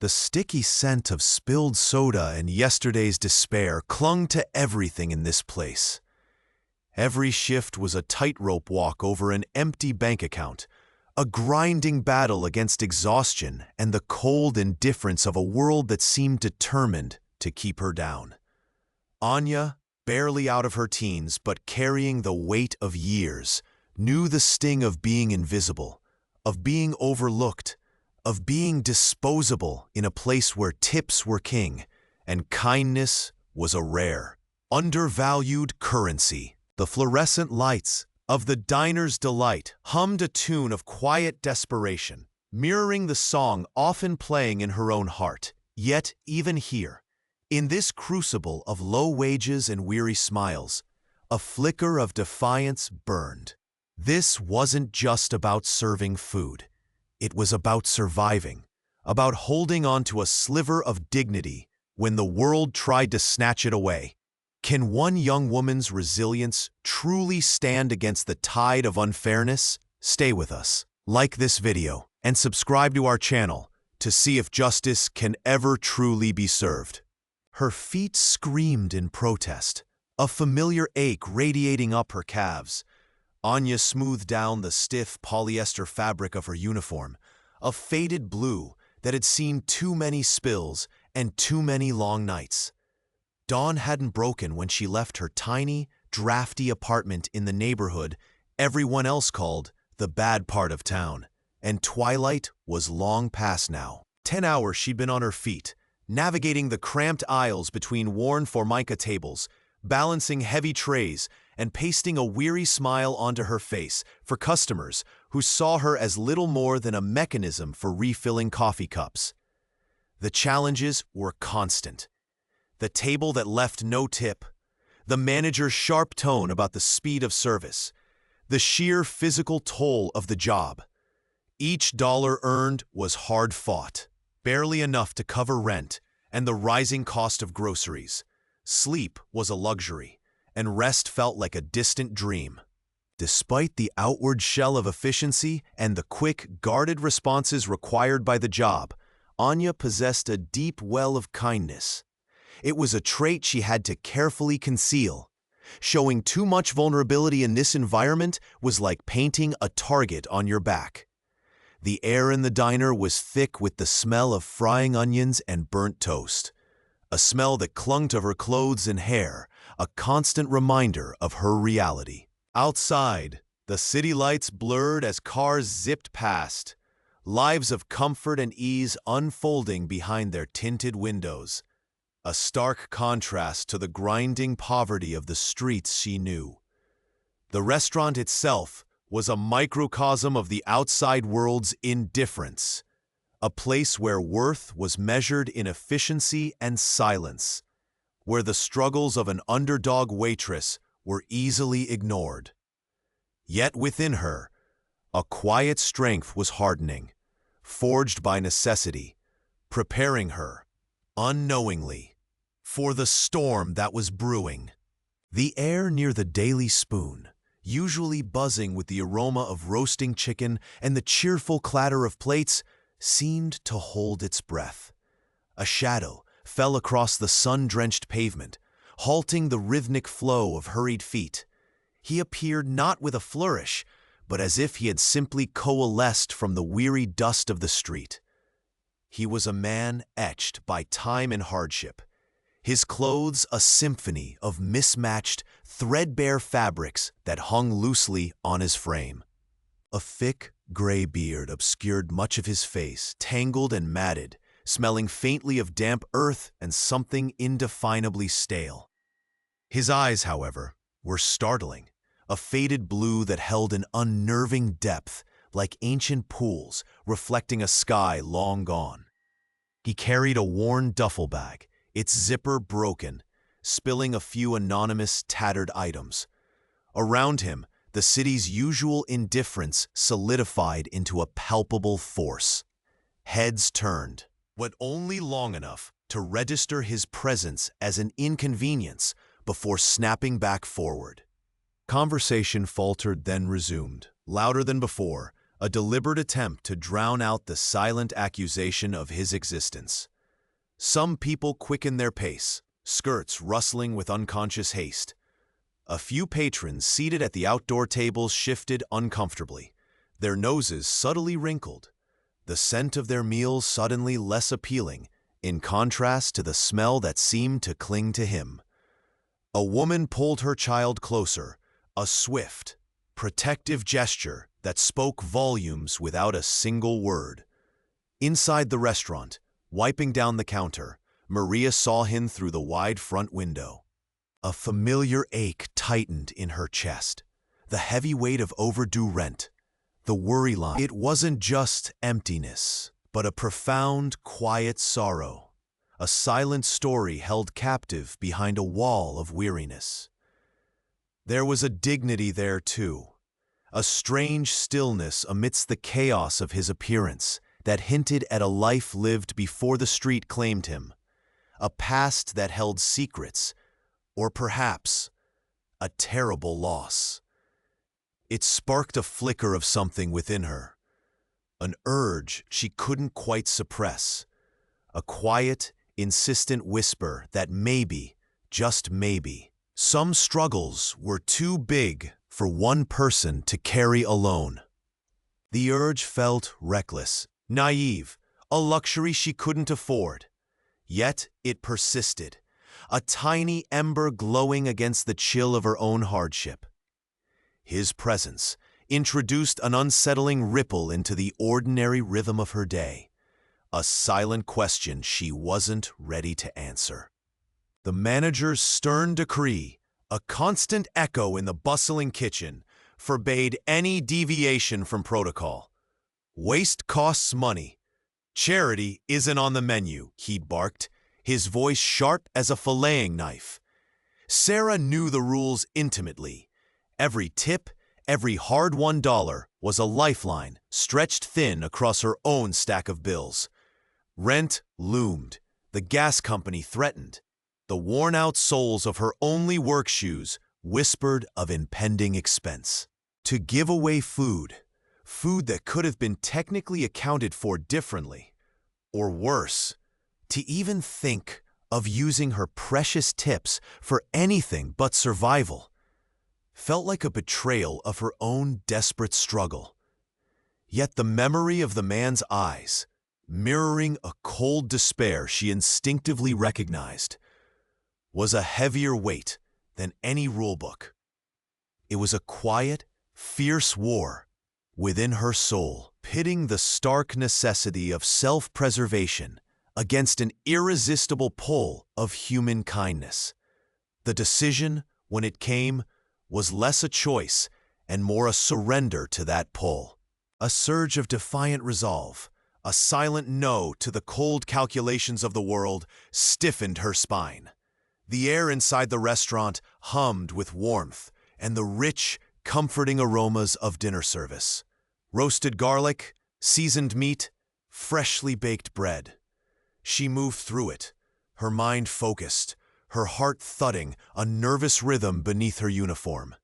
The sticky scent of spilled soda and yesterday's despair clung to everything in this place. Every shift was a tightrope walk over an empty bank account, a grinding battle against exhaustion and the cold indifference of a world that seemed determined to keep her down. Anya, barely out of her teens but carrying the weight of years, knew the sting of being invisible, of being overlooked, of being disposable in a place where tips were king and kindness was a rare, undervalued currency. The fluorescent lights of the diner's delight hummed a tune of quiet desperation, mirroring the song often playing in her own heart. Yet, even here, in this crucible of low wages and weary smiles, a flicker of defiance burned. This wasn't just about serving food. It was about surviving, about holding on to a sliver of dignity when the world tried to snatch it away. Can one young woman's resilience truly stand against the tide of unfairness? Stay with us, like this video, and subscribe to our channel to see if justice can ever truly be served. Her feet screamed in protest, a familiar ache radiating up her calves. Anya smoothed down the stiff polyester fabric of her uniform, a faded blue that had seen too many spills and too many long nights. Dawn hadn't broken when she left her tiny, drafty apartment in the neighborhood everyone else called the bad part of town, and twilight was long past now. 10 hours she'd been on her feet, navigating the cramped aisles between worn Formica tables, balancing heavy trays, and pasting a weary smile onto her face for customers who saw her as little more than a mechanism for refilling coffee cups. The challenges were constant. The table that left no tip, the manager's sharp tone about the speed of service, the sheer physical toll of the job. Each dollar earned was hard-fought, barely enough to cover rent and the rising cost of groceries. Sleep was a luxury, and rest felt like a distant dream. Despite the outward shell of efficiency and the quick, guarded responses required by the job, Anya possessed a deep well of kindness. It was a trait she had to carefully conceal. Showing too much vulnerability in this environment was like painting a target on your back. The air in the diner was thick with the smell of frying onions and burnt toast, a smell that clung to her clothes and hair, a constant reminder of her reality. Outside, the city lights blurred as cars zipped past, lives of comfort and ease unfolding behind their tinted windows. A stark contrast to the grinding poverty of the streets she knew. The restaurant itself was a microcosm of the outside world's indifference, a place where worth was measured in efficiency and silence, where the struggles of an underdog waitress were easily ignored. Yet within her, a quiet strength was hardening, forged by necessity, preparing her, unknowingly, for the storm that was brewing. The air near the Daily Spoon, usually buzzing with the aroma of roasting chicken and the cheerful clatter of plates, seemed to hold its breath. A shadow fell across the sun-drenched pavement, halting the rhythmic flow of hurried feet. He appeared not with a flourish, but as if he had simply coalesced from the weary dust of the street. He was a man etched by time and hardship, his clothes a symphony of mismatched, threadbare fabrics that hung loosely on his frame. A thick, gray beard obscured much of his face, tangled and matted, smelling faintly of damp earth and something indefinably stale. His eyes, however, were startling, a faded blue that held an unnerving depth, like ancient pools reflecting a sky long gone. He carried a worn duffel bag, its zipper broken, spilling a few anonymous, tattered items. Around him, the city's usual indifference solidified into a palpable force. Heads turned, but only long enough to register his presence as an inconvenience before snapping back forward. Conversation faltered, then resumed, louder than before, a deliberate attempt to drown out the silent accusation of his existence. Some people quickened their pace, skirts rustling with unconscious haste. A few patrons seated at the outdoor tables shifted uncomfortably, their noses subtly wrinkled, the scent of their meals suddenly less appealing, in contrast to the smell that seemed to cling to him. A woman pulled her child closer, a swift, protective gesture that spoke volumes without a single word. Inside the restaurant, wiping down the counter, Maria saw him through the wide front window. A familiar ache tightened in her chest, the heavy weight of overdue rent, the worry line. It wasn't just emptiness, but a profound, quiet sorrow, a silent story held captive behind a wall of weariness. There was a dignity there, too, a strange stillness amidst the chaos of his appearance that hinted at a life lived before the street claimed him, a past that held secrets, or perhaps a terrible loss. It sparked a flicker of something within her, an urge she couldn't quite suppress, a quiet, insistent whisper that maybe, just maybe, some struggles were too big for one person to carry alone. The urge felt reckless, naive, a luxury she couldn't afford. Yet it persisted, a tiny ember glowing against the chill of her own hardship. His presence introduced an unsettling ripple into the ordinary rhythm of her day, a silent question she wasn't ready to answer. The manager's stern decree, a constant echo in the bustling kitchen, forbade any deviation from protocol. Waste costs money. Charity isn't on the menu, he barked, his voice sharp as a filleting knife. Sarah knew the rules intimately. Every tip, every hard-won dollar was a lifeline stretched thin across her own stack of bills. Rent loomed, the gas company threatened. The worn-out soles of her only work shoes whispered of impending expense. To give away food that could have been technically accounted for differently, or worse, to even think of using her precious tips for anything but survival, felt like a betrayal of her own desperate struggle. Yet the memory of the man's eyes, mirroring a cold despair she instinctively recognized, was a heavier weight than any rulebook. It was a quiet, fierce war within her soul, pitting the stark necessity of self-preservation against an irresistible pull of human kindness. The decision, when it came, was less a choice and more a surrender to that pull. A surge of defiant resolve, a silent no to the cold calculations of the world, stiffened her spine. The air inside the restaurant hummed with warmth and the rich, comforting aromas of dinner service. Roasted garlic, seasoned meat, freshly baked bread. She moved through it, her mind focused, her heart thudding a nervous rhythm beneath her uniform.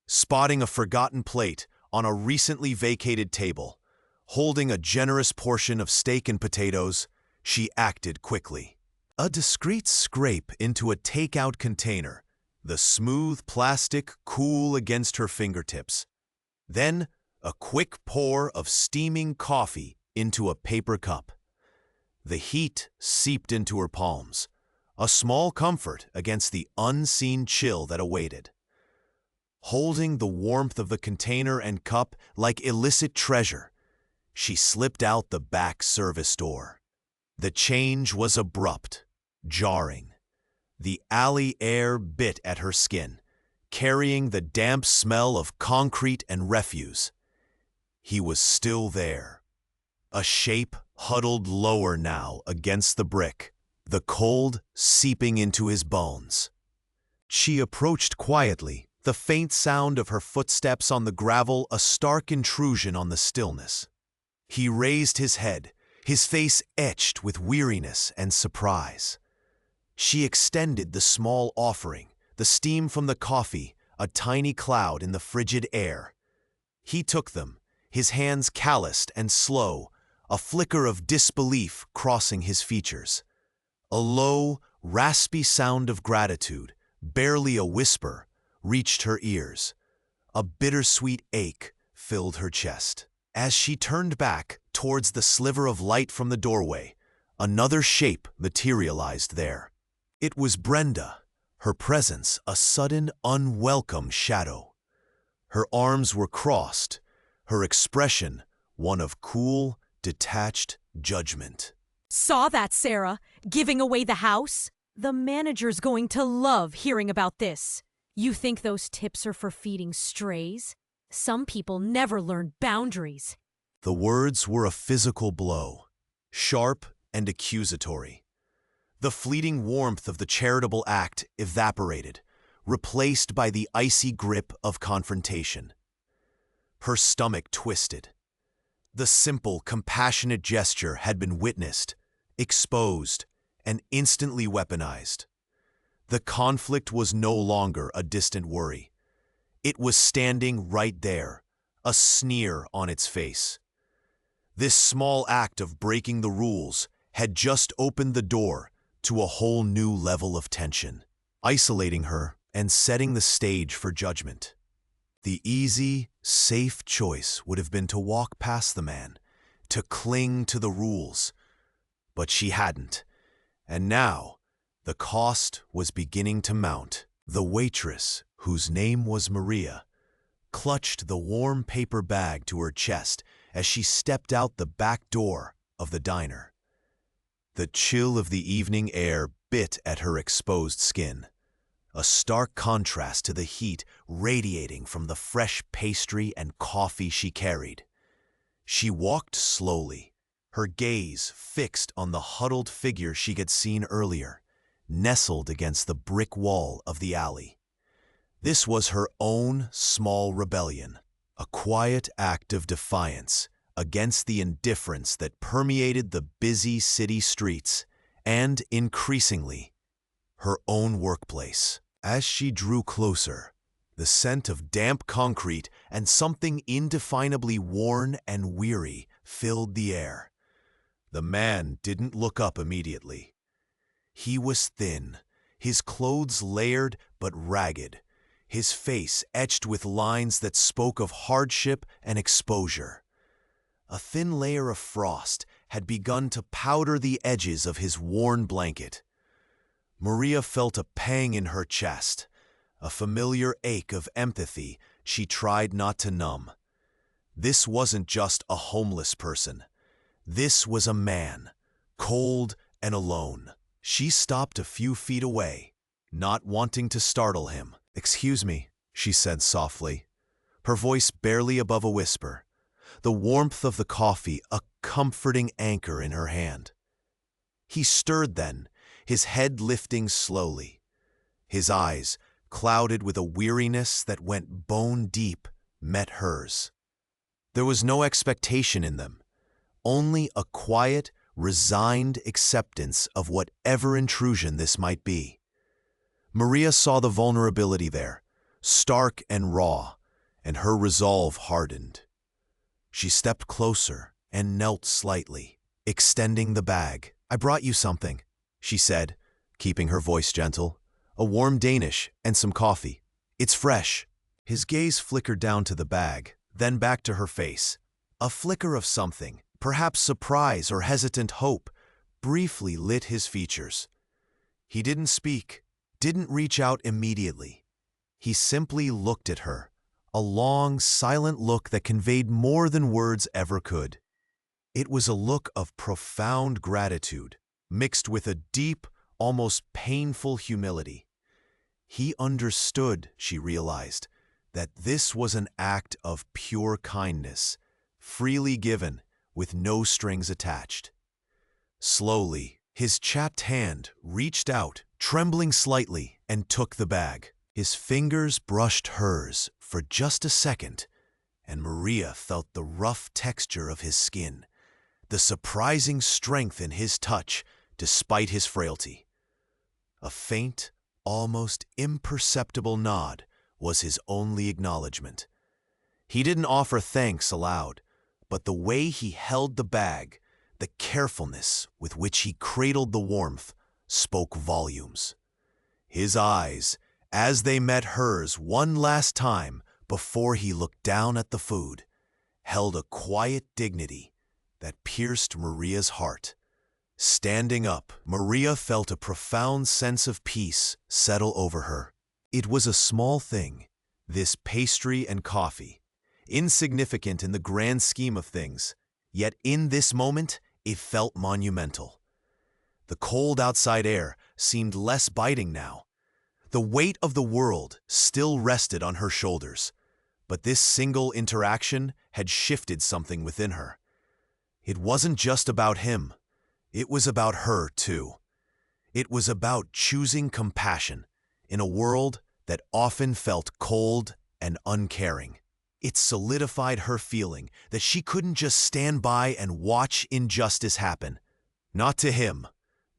Spotting a forgotten plate on a recently vacated table, holding a generous portion of steak and potatoes, she acted quickly. A discreet scrape into a takeout container, the smooth plastic cool against her fingertips. Then, a quick pour of steaming coffee into a paper cup. The heat seeped into her palms, a small comfort against the unseen chill that awaited. Holding the warmth of the container and cup like illicit treasure, she slipped out the back service door. The change was abrupt, jarring. The alley air bit at her skin, carrying the damp smell of concrete and refuse. He was still there, a shape huddled lower now against the brick, the cold seeping into his bones. She approached quietly, the faint sound of her footsteps on the gravel a stark intrusion on the stillness. He raised his head, his face etched with weariness and surprise. She extended the small offering, the steam from the coffee, a tiny cloud in the frigid air. He took them, his hands calloused and slow, a flicker of disbelief crossing his features. A low, raspy sound of gratitude, barely a whisper, reached her ears. A bittersweet ache filled her chest. As she turned back towards the sliver of light from the doorway, another shape materialized there. It was Brenda, her presence a sudden, unwelcome shadow. Her arms were crossed, her expression one of cool, detached judgment. Saw that, Sarah? Giving away the house? The manager's going to love hearing about this. You think those tips are for feeding strays? Some people never learn boundaries. The words were a physical blow, sharp and accusatory. The fleeting warmth of the charitable act evaporated, replaced by the icy grip of confrontation. Her stomach twisted. The simple, compassionate gesture had been witnessed, exposed, and instantly weaponized. The conflict was no longer a distant worry. It was standing right there, a sneer on its face. This small act of breaking the rules had just opened the door to a whole new level of tension, isolating her and setting the stage for judgment. The easy, safe choice would have been to walk past the man, to cling to the rules. But she hadn't, and now the cost was beginning to mount. The waitress, whose name was Maria, clutched the warm paper bag to her chest as she stepped out the back door of the diner. The chill of the evening air bit at her exposed skin, a stark contrast to the heat radiating from the fresh pastry and coffee she carried. She walked slowly, her gaze fixed on the huddled figure she had seen earlier, nestled against the brick wall of the alley. This was her own small rebellion, a quiet act of defiance against the indifference that permeated the busy city streets and, increasingly, her own workplace. As she drew closer, the scent of damp concrete and something indefinably worn and weary filled the air. The man didn't look up immediately. He was thin, his clothes layered but ragged, his face etched with lines that spoke of hardship and exposure. A thin layer of frost had begun to powder the edges of his worn blanket. Maria felt a pang in her chest, a familiar ache of empathy she tried not to numb. This wasn't just a homeless person. This was a man, cold and alone. She stopped a few feet away, not wanting to startle him. "Excuse me," she said softly, her voice barely above a whisper, the warmth of the coffee a comforting anchor in her hand. He stirred then, his head lifting slowly. His eyes, clouded with a weariness that went bone deep, met hers. There was no expectation in them, only a quiet, resigned acceptance of whatever intrusion this might be. Maria saw the vulnerability there, stark and raw, and her resolve hardened. She stepped closer and knelt slightly, extending the bag. "I brought you something," she said, keeping her voice gentle. "A warm Danish and some coffee. It's fresh." His gaze flickered down to the bag, then back to her face. A flicker of something, perhaps surprise or hesitant hope, briefly lit his features. He didn't speak, didn't reach out immediately. He simply looked at her, a long, silent look that conveyed more than words ever could. It was a look of profound gratitude, mixed with a deep, almost painful humility. He understood, she realized, that this was an act of pure kindness, freely given, with no strings attached. Slowly, his chapped hand reached out, trembling slightly, and took the bag. His fingers brushed hers for just a second, and Maria felt the rough texture of his skin, the surprising strength in his touch despite his frailty. A faint, almost imperceptible nod was his only acknowledgement. He didn't offer thanks aloud, but the way he held the bag, the carefulness with which he cradled the warmth, spoke volumes. His eyes, as they met hers one last time before he looked down at the food, held a quiet dignity that pierced Maria's heart. Standing up, Maria felt a profound sense of peace settle over her. It was a small thing, this pastry and coffee, insignificant in the grand scheme of things, yet in this moment it felt monumental. The cold outside air seemed less biting now. The weight of the world still rested on her shoulders, but this single interaction had shifted something within her. It wasn't just about him. It was about her, too. It was about choosing compassion in a world that often felt cold and uncaring. It solidified her feeling that she couldn't just stand by and watch injustice happen. Not to him,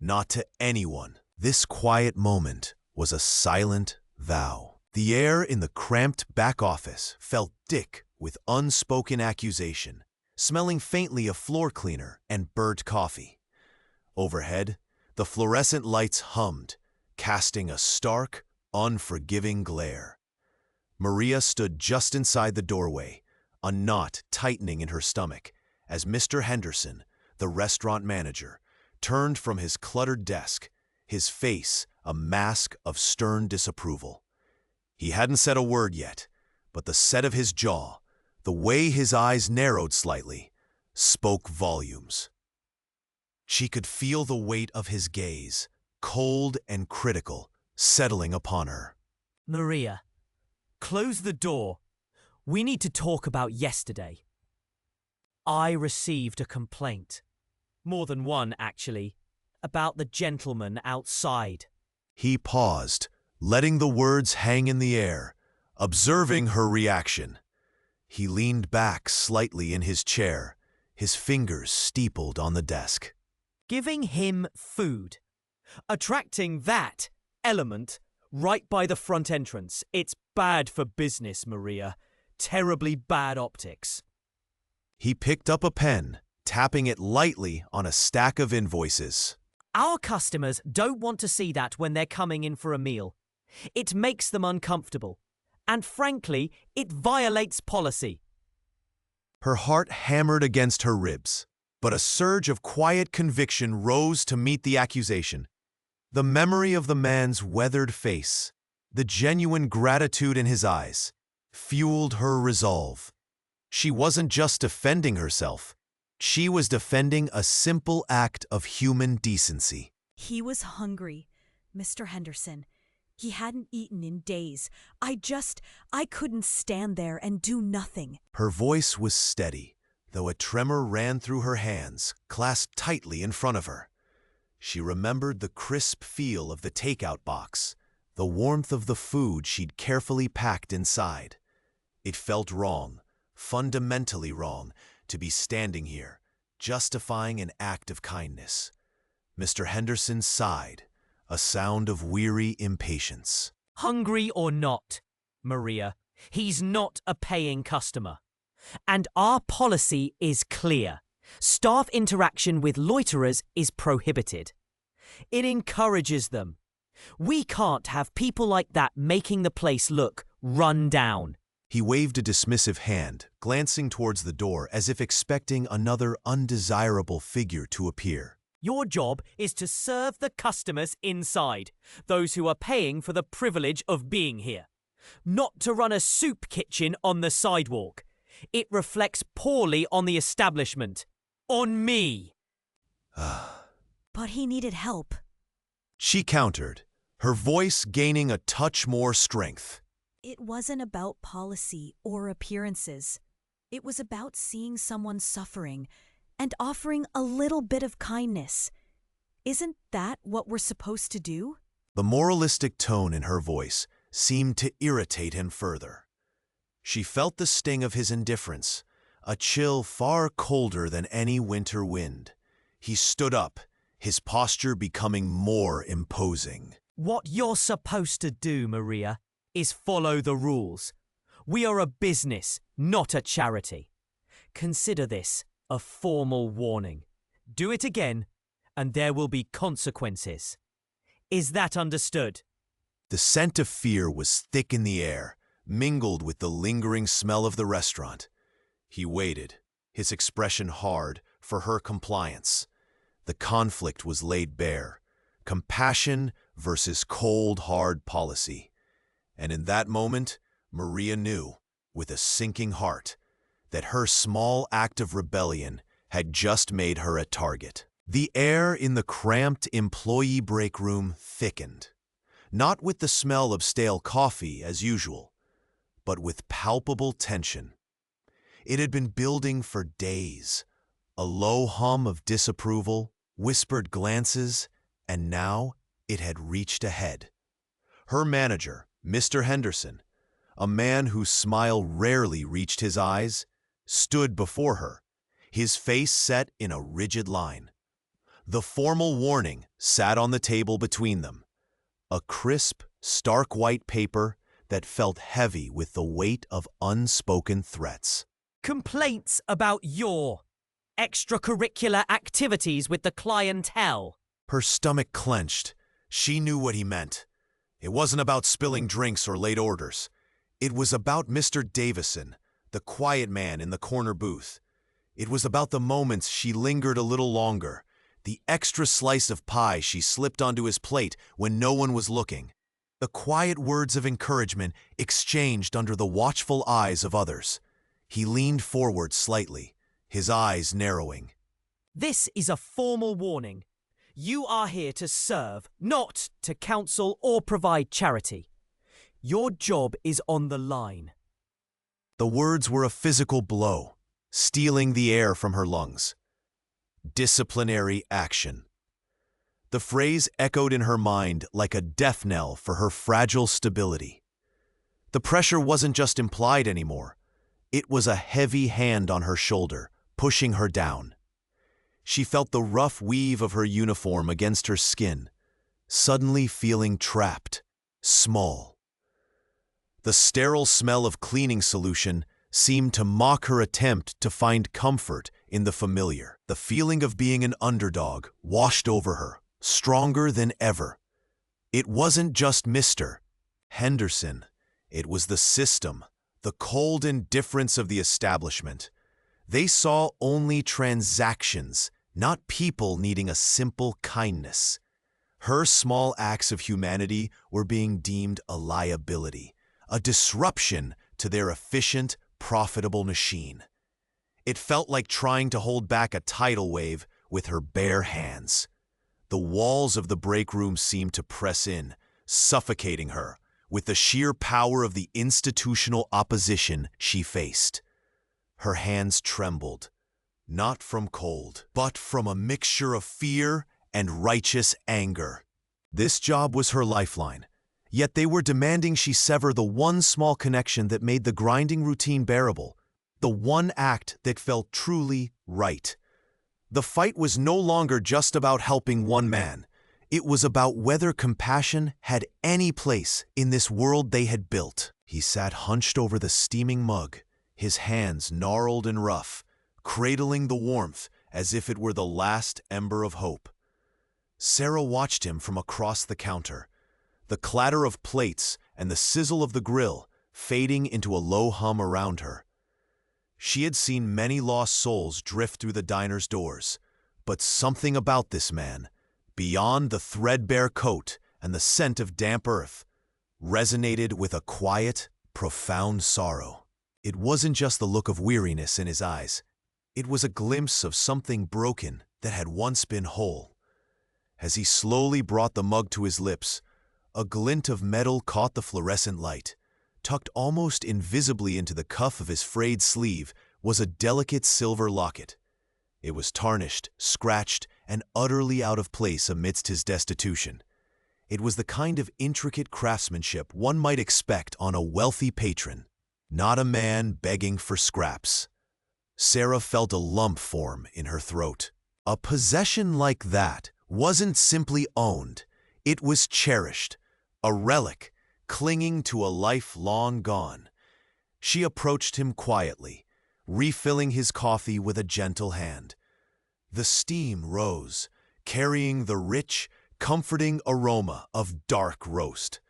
not to anyone. This quiet moment was a silent vow. The air in the cramped back office felt thick with unspoken accusation, smelling faintly of floor cleaner and burnt coffee. Overhead, the fluorescent lights hummed, casting a stark, unforgiving glare. Maria stood just inside the doorway, a knot tightening in her stomach, as Mr. Henderson, the restaurant manager, turned from his cluttered desk, his face a mask of stern disapproval. He hadn't said a word yet, but the set of his jaw, the way his eyes narrowed slightly, spoke volumes. She could feel the weight of his gaze, cold and critical, settling upon her. Maria, close the door. We need to talk about yesterday. I received a complaint. More than one, actually, about the gentleman outside. He paused, letting the words hang in the air, observing her reaction. He leaned back slightly in his chair, his fingers steepled on the desk. Giving him food. Attracting that element right by the front entrance. It's bad for business, Maria. Terribly bad optics. He picked up a pen, tapping it lightly on a stack of invoices. Our customers don't want to see that when they're coming in for a meal. It makes them uncomfortable. And frankly, it violates policy. Her heart hammered against her ribs, but a surge of quiet conviction rose to meet the accusation. The memory of the man's weathered face, the genuine gratitude in his eyes, fueled her resolve. She wasn't just defending herself. She was defending a simple act of human decency. He was hungry, Mr. Henderson. He hadn't eaten in days. I couldn't stand there and do nothing. Her voice was steady, though a tremor ran through her hands, clasped tightly in front of her. She remembered the crisp feel of the takeout box, the warmth of the food she'd carefully packed inside. It felt wrong, fundamentally wrong, to be standing here, justifying an act of kindness. Mr. Henderson sighed, a sound of weary impatience. Hungry or not, Maria, he's not a paying customer. And our policy is clear. Staff interaction with loiterers is prohibited. It encourages them. We can't have people like that making the place look run down. He waved a dismissive hand, glancing towards the door as if expecting another undesirable figure to appear. Your job is to serve the customers inside, those who are paying for the privilege of being here. Not to run a soup kitchen on the sidewalk. It reflects poorly on the establishment. On me. But he needed help. She countered, her voice gaining a touch more strength. It wasn't about policy or appearances. It was about seeing someone suffering and offering a little bit of kindness. Isn't that what we're supposed to do? The moralistic tone in her voice seemed to irritate him further. She felt the sting of his indifference, a chill far colder than any winter wind. He stood up, his posture becoming more imposing. What you're supposed to do, Maria, is follow the rules. We are a business, not a charity. Consider this a formal warning. Do it again, and there will be consequences. Is that understood? The scent of fear was thick in the air, mingled with the lingering smell of the restaurant. He waited, his expression hard, for her compliance. The conflict was laid bare. Compassion versus cold, hard policy. And in that moment, Maria knew, with a sinking heart, that her small act of rebellion had just made her a target. The air in the cramped employee break room thickened, not with the smell of stale coffee as usual, but with palpable tension. It had been building for days, a low hum of disapproval, whispered glances, and now it had reached a head. Her manager, Mr. Henderson, a man whose smile rarely reached his eyes, stood before her, his face set in a rigid line. The formal warning sat on the table between them, a crisp, stark white paper that felt heavy with the weight of unspoken threats. Complaints about your extracurricular activities with the clientele. Her stomach clenched. She knew what he meant. It wasn't about spilling drinks or late orders. It was about Mr. Davison, the quiet man in the corner booth. It was about the moments she lingered a little longer, the extra slice of pie she slipped onto his plate when no one was looking, the quiet words of encouragement exchanged under the watchful eyes of others. He leaned forward slightly, his eyes narrowing. This is a formal warning. You are here to serve, not to counsel or provide charity. Your job is on the line. The words were a physical blow, stealing the air from her lungs. Disciplinary action. The phrase echoed in her mind like a death knell for her fragile stability. The pressure wasn't just implied anymore. It was a heavy hand on her shoulder, pushing her down. She felt the rough weave of her uniform against her skin, suddenly feeling trapped, small. The sterile smell of cleaning solution seemed to mock her attempt to find comfort in the familiar. The feeling of being an underdog washed over her, stronger than ever. It wasn't just Mr. Henderson. It was the system, the cold indifference of the establishment. They saw only transactions, not people needing a simple kindness. Her small acts of humanity were being deemed a liability, a disruption to their efficient, profitable machine. It felt like trying to hold back a tidal wave with her bare hands. The walls of the break room seemed to press in, suffocating her with the sheer power of the institutional opposition she faced. Her hands trembled, not from cold, but from a mixture of fear and righteous anger. This job was her lifeline, yet they were demanding she sever the one small connection that made the grinding routine bearable, the one act that felt truly right. The fight was no longer just about helping one man. It was about whether compassion had any place in this world they had built. He sat hunched over the steaming mug, his hands gnarled and rough, cradling the warmth as if it were the last ember of hope. Sarah watched him from across the counter, the clatter of plates and the sizzle of the grill fading into a low hum around her. She had seen many lost souls drift through the diner's doors, but something about this man, beyond the threadbare coat and the scent of damp earth, resonated with a quiet, profound sorrow. It wasn't just the look of weariness in his eyes. It was a glimpse of something broken that had once been whole. As he slowly brought the mug to his lips, a glint of metal caught the fluorescent light. Tucked almost invisibly into the cuff of his frayed sleeve was a delicate silver locket. It was tarnished, scratched, and utterly out of place amidst his destitution. It was the kind of intricate craftsmanship one might expect on a wealthy patron, not a man begging for scraps. Sarah felt a lump form in her throat. A possession like that wasn't simply owned, it was cherished, a relic, clinging to a life long gone. She approached him quietly, refilling his coffee with a gentle hand. The steam rose, carrying the rich, comforting aroma of dark roast.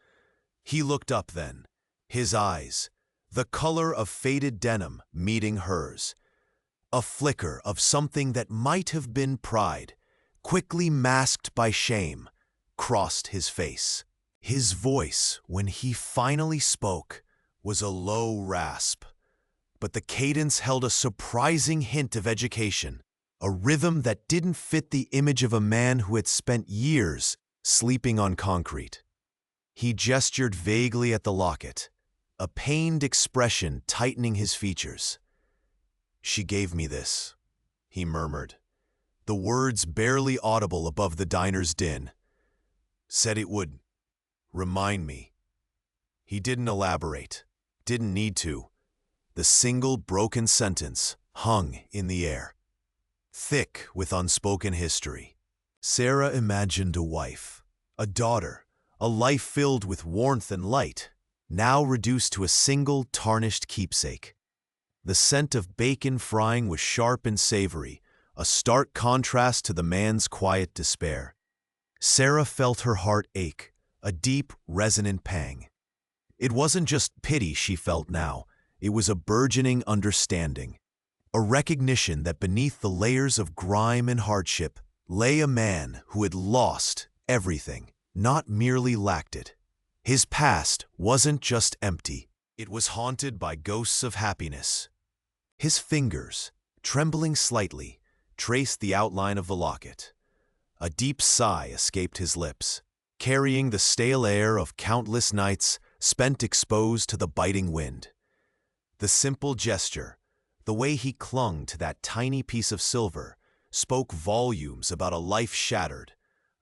He looked up then, his eyes, the color of faded denim meeting hers. A flicker of something that might have been pride, quickly masked by shame, crossed his face. His voice, when he finally spoke, was a low rasp, but the cadence held a surprising hint of education, a rhythm that didn't fit the image of a man who had spent years sleeping on concrete. He gestured vaguely at the locket, a pained expression tightening his features. "She gave me this," he murmured, the words barely audible above the diner's din. "Said it would remind me." He didn't elaborate, didn't need to. The single broken sentence hung in the air, thick with unspoken history. Sarah imagined a wife, a daughter, a life filled with warmth and light, now reduced to a single tarnished keepsake. The scent of bacon frying was sharp and savory, a stark contrast to the man's quiet despair. Sarah felt her heart ache, a deep, resonant pang. It wasn't just pity she felt now, it was a burgeoning understanding, a recognition that beneath the layers of grime and hardship lay a man who had lost everything, not merely lacked it. His past wasn't just empty, it was haunted by ghosts of happiness. His fingers, trembling slightly, traced the outline of the locket. A deep sigh escaped his lips, carrying the stale air of countless nights spent exposed to the biting wind. The simple gesture, the way he clung to that tiny piece of silver, spoke volumes about a life shattered,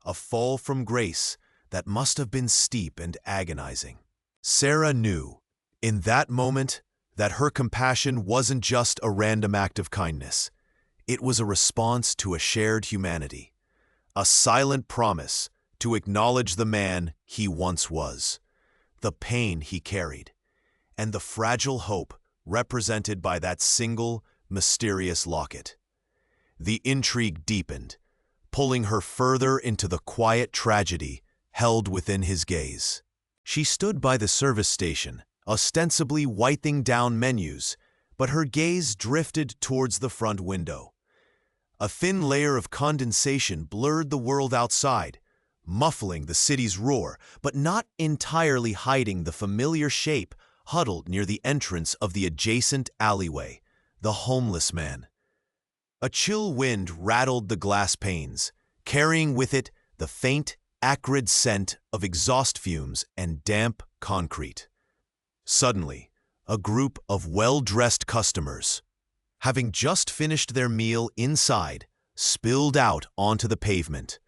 a fall from grace that must have been steep and agonizing. Sarah knew, in that moment, that her compassion wasn't just a random act of kindness. It was a response to a shared humanity, a silent promise to acknowledge the man he once was, the pain he carried, and the fragile hope represented by that single, mysterious locket. The intrigue deepened, pulling her further into the quiet tragedy held within his gaze. She stood by the service station, ostensibly wiping down menus, but her gaze drifted towards the front window. A thin layer of condensation blurred the world outside, muffling the city's roar, but not entirely hiding the familiar shape huddled near the entrance of the adjacent alleyway, the homeless man. A chill wind rattled the glass panes, carrying with it the faint, acrid scent of exhaust fumes and damp concrete. Suddenly, a group of well-dressed customers, having just finished their meal inside, spilled out onto the pavement.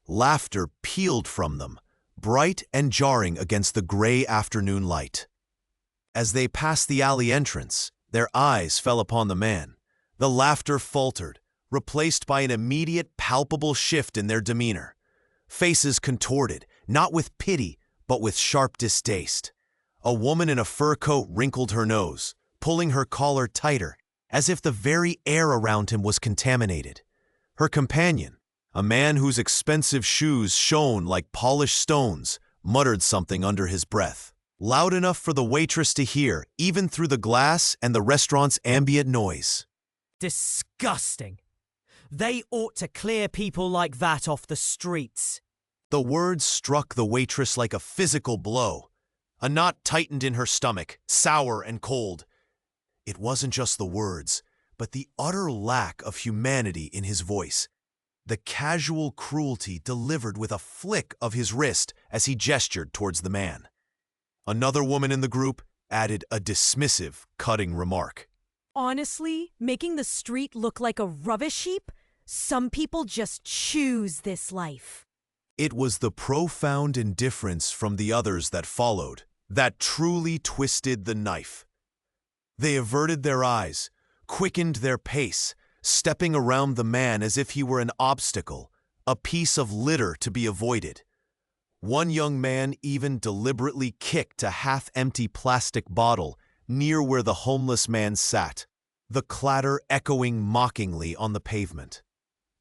Laughter pealed from them, bright and jarring against the gray afternoon light. As they passed the alley entrance, their eyes fell upon the man. The laughter faltered, replaced by an immediate, palpable shift in their demeanor. Faces contorted, not with pity, but with sharp distaste. A woman in a fur coat wrinkled her nose, pulling her collar tighter, as if the very air around him was contaminated. Her companion, a man whose expensive shoes shone like polished stones, muttered something under his breath, loud enough for the waitress to hear, even through the glass and the restaurant's ambient noise. Disgusting. They ought to clear people like that off the streets. The words struck the waitress like a physical blow. A knot tightened in her stomach, sour and cold. It wasn't just the words, but the utter lack of humanity in his voice. The casual cruelty delivered with a flick of his wrist as he gestured towards the man. Another woman in the group added a dismissive, cutting remark. Honestly, making the street look like a rubbish heap? Some people just choose this life. It was the profound indifference from the others that followed that truly twisted the knife. They averted their eyes, quickened their pace, stepping around the man as if he were an obstacle, a piece of litter to be avoided. One young man even deliberately kicked a half-empty plastic bottle near where the homeless man sat, the clatter echoing mockingly on the pavement.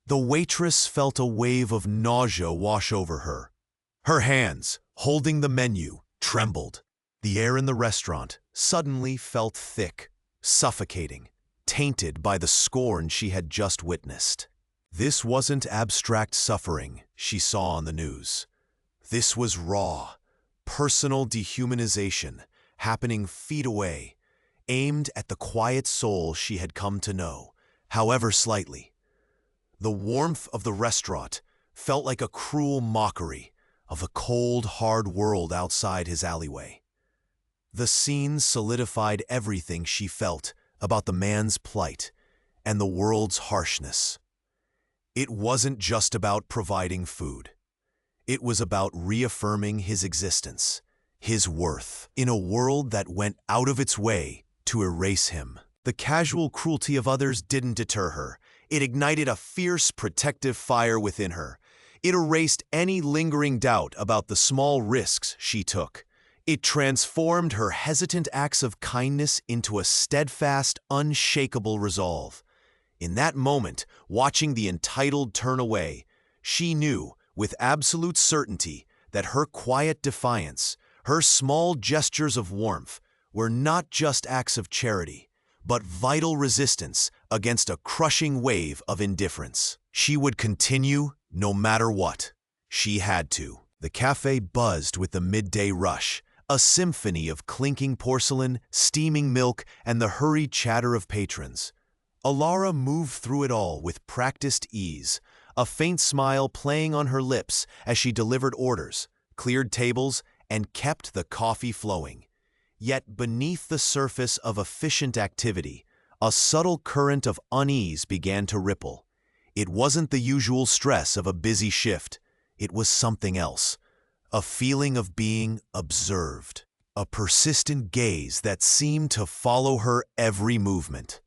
The waitress felt a wave of nausea wash over her. Her hands, holding the menu, trembled. The air in the restaurant suddenly felt thick, suffocating, tainted by the scorn she had just witnessed. This wasn't abstract suffering she saw on the news. This was raw, personal dehumanization happening feet away, aimed at the quiet soul she had come to know, however slightly. The warmth of the restaurant felt like a cruel mockery of the cold, hard world outside his alleyway. The scene solidified everything she felt about the man's plight and the world's harshness. It wasn't just about providing food. It was about reaffirming his existence, his worth, in a world that went out of its way to erase him. The casual cruelty of others didn't deter her. It ignited a fierce, protective fire within her. It erased any lingering doubt about the small risks she took. It transformed her hesitant acts of kindness into a steadfast, unshakable resolve. In that moment, watching the entitled turn away, she knew, with absolute certainty, that her quiet defiance, her small gestures of warmth, were not just acts of charity, but vital resistance against a crushing wave of indifference. She would continue no matter what. She had to. The cafe buzzed with the midday rush, a symphony of clinking porcelain, steaming milk, and the hurried chatter of patrons. Alara moved through it all with practiced ease, a faint smile playing on her lips as she delivered orders, cleared tables, and kept the coffee flowing. Yet beneath the surface of efficient activity, a subtle current of unease began to ripple. It wasn't the usual stress of a busy shift. It was something else. A feeling of being observed. A persistent gaze that seemed to follow her every movement.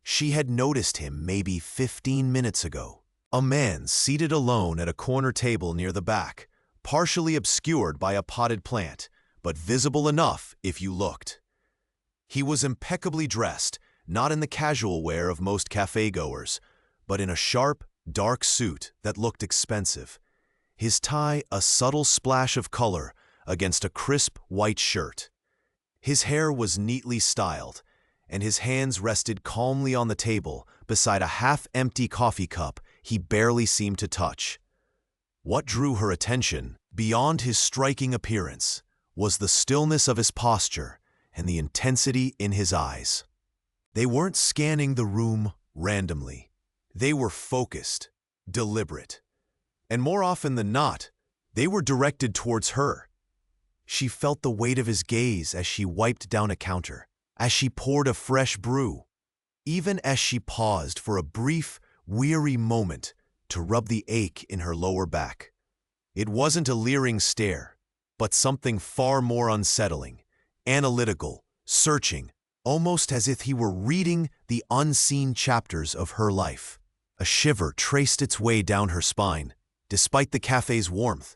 She had noticed him maybe 15 minutes ago. A man seated alone at a corner table near the back, partially obscured by a potted plant, but visible enough if you looked. He was impeccably dressed, not in the casual wear of most cafe-goers, but in a sharp, dark suit that looked expensive. His tie a subtle splash of color against a crisp white shirt. His hair was neatly styled, and his hands rested calmly on the table beside a half-empty coffee cup he barely seemed to touch. What drew her attention, beyond his striking appearance, was the stillness of his posture and the intensity in his eyes. They weren't scanning the room randomly. They were focused, deliberate, and more often than not, they were directed towards her. She felt the weight of his gaze as she wiped down a counter, as she poured a fresh brew, even as she paused for a brief, weary moment to rub the ache in her lower back. It wasn't a leering stare, but something far more unsettling, analytical, searching, almost as if he were reading the unseen chapters of her life. A shiver traced its way down her spine, despite the cafe's warmth.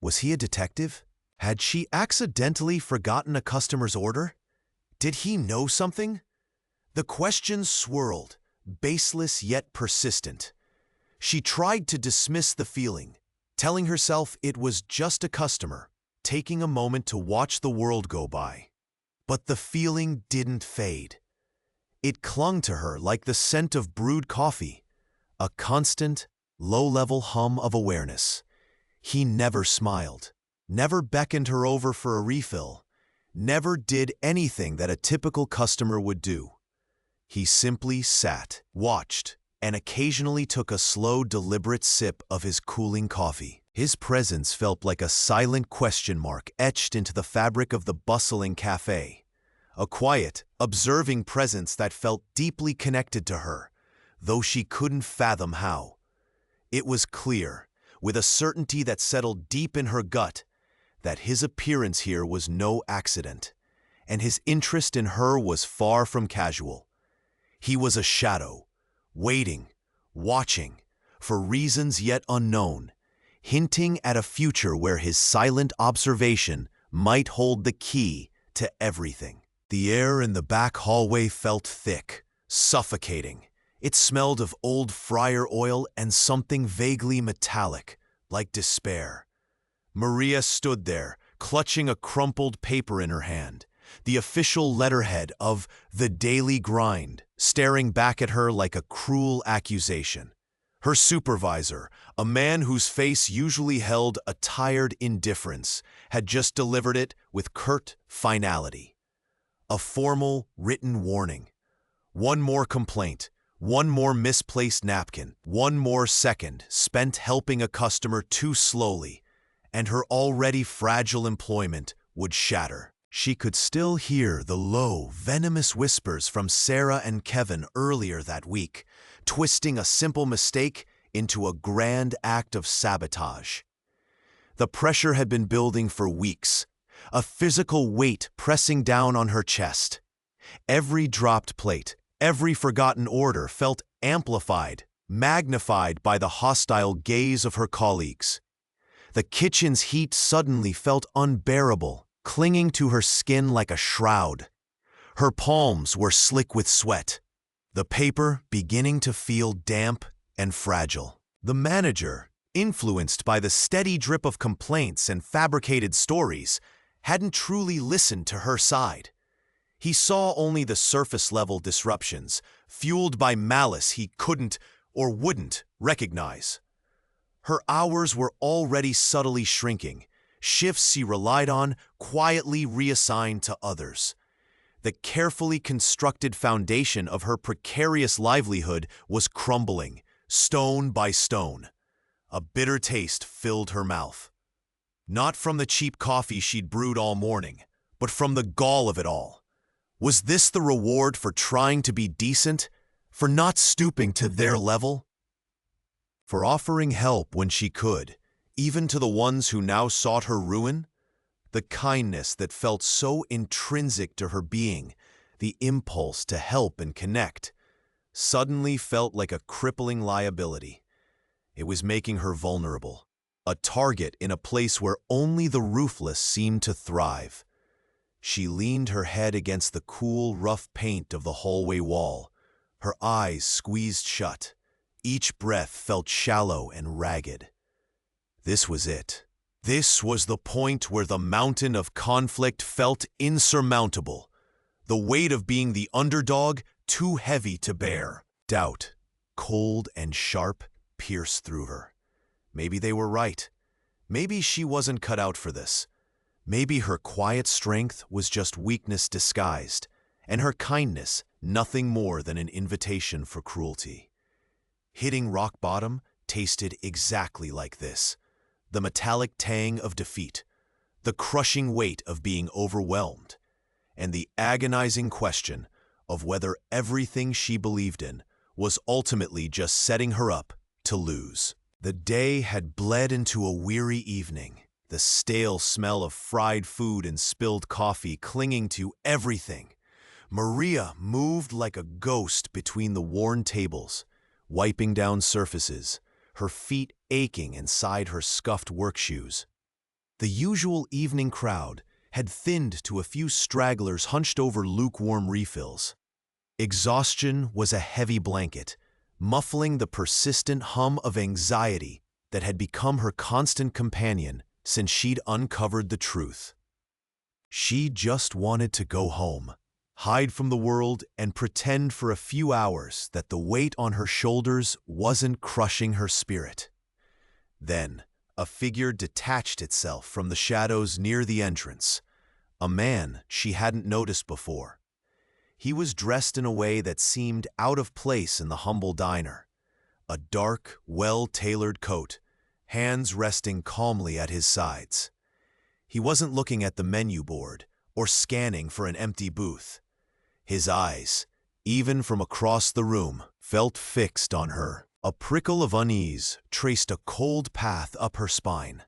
Was he a detective? Had she accidentally forgotten a customer's order? Did he know something? The questions swirled, baseless yet persistent. She tried to dismiss the feeling, telling herself it was just a customer, taking a moment to watch the world go by. But the feeling didn't fade. It clung to her like the scent of brewed coffee, a constant, low-level hum of awareness. He never smiled, never beckoned her over for a refill, never did anything that a typical customer would do. He simply sat, watched, and occasionally took a slow, deliberate sip of his cooling coffee. His presence felt like a silent question mark etched into the fabric of the bustling cafe. A quiet, observing presence that felt deeply connected to her, though she couldn't fathom how. It was clear, with a certainty that settled deep in her gut, that his appearance here was no accident, and his interest in her was far from casual. He was a shadow, waiting, watching, for reasons yet unknown, hinting at a future where his silent observation might hold the key to everything. The air in the back hallway felt thick, suffocating. It smelled of old fryer oil and something vaguely metallic, like despair. Maria stood there, clutching a crumpled paper in her hand, the official letterhead of The Daily Grind, staring back at her like a cruel accusation. Her supervisor, a man whose face usually held a tired indifference, had just delivered it with curt finality. A formal, written warning. One more complaint, one more misplaced napkin, one more second spent helping a customer too slowly, and her already fragile employment would shatter. She could still hear the low, venomous whispers from Sarah and Kevin earlier that week, twisting a simple mistake into a grand act of sabotage. The pressure had been building for weeks, a physical weight pressing down on her chest. Every dropped plate, every forgotten order felt amplified, magnified by the hostile gaze of her colleagues. The kitchen's heat suddenly felt unbearable, clinging to her skin like a shroud. Her palms were slick with sweat, the paper beginning to feel damp and fragile. The manager, influenced by the steady drip of complaints and fabricated stories, hadn't truly listened to her side. He saw only the surface-level disruptions, fueled by malice he couldn't or wouldn't recognize. Her hours were already subtly shrinking, shifts he relied on quietly reassigned to others. The carefully constructed foundation of her precarious livelihood was crumbling, stone by stone. A bitter taste filled her mouth. Not from the cheap coffee she'd brewed all morning, but from the gall of it all. Was this the reward for trying to be decent? For not stooping to their level? For offering help when she could, even to the ones who now sought her ruin? The kindness that felt so intrinsic to her being, the impulse to help and connect, suddenly felt like a crippling liability. It was making her vulnerable, a target in a place where only the ruthless seemed to thrive. She leaned her head against the cool, rough paint of the hallway wall, her eyes squeezed shut. Each breath felt shallow and ragged. This was it. This was the point where the mountain of conflict felt insurmountable, the weight of being the underdog too heavy to bear. Doubt, cold and sharp, pierced through her. Maybe they were right. Maybe she wasn't cut out for this. Maybe her quiet strength was just weakness disguised, and her kindness nothing more than an invitation for cruelty. Hitting rock bottom tasted exactly like this. The metallic tang of defeat, the crushing weight of being overwhelmed, and the agonizing question of whether everything she believed in was ultimately just setting her up to lose. The day had bled into a weary evening, the stale smell of fried food and spilled coffee clinging to everything. Maria moved like a ghost between the worn tables, wiping down surfaces, her feet aching inside her scuffed work shoes. The usual evening crowd had thinned to a few stragglers hunched over lukewarm refills. Exhaustion was a heavy blanket, muffling the persistent hum of anxiety that had become her constant companion since she'd uncovered the truth. She just wanted to go home, hide from the world, and pretend for a few hours that the weight on her shoulders wasn't crushing her spirit. Then, a figure detached itself from the shadows near the entrance, a man she hadn't noticed before. He was dressed in a way that seemed out of place in the humble diner. A dark, well-tailored coat, hands resting calmly at his sides. He wasn't looking at the menu board or scanning for an empty booth. His eyes, even from across the room, felt fixed on her. A prickle of unease traced a cold path up her spine.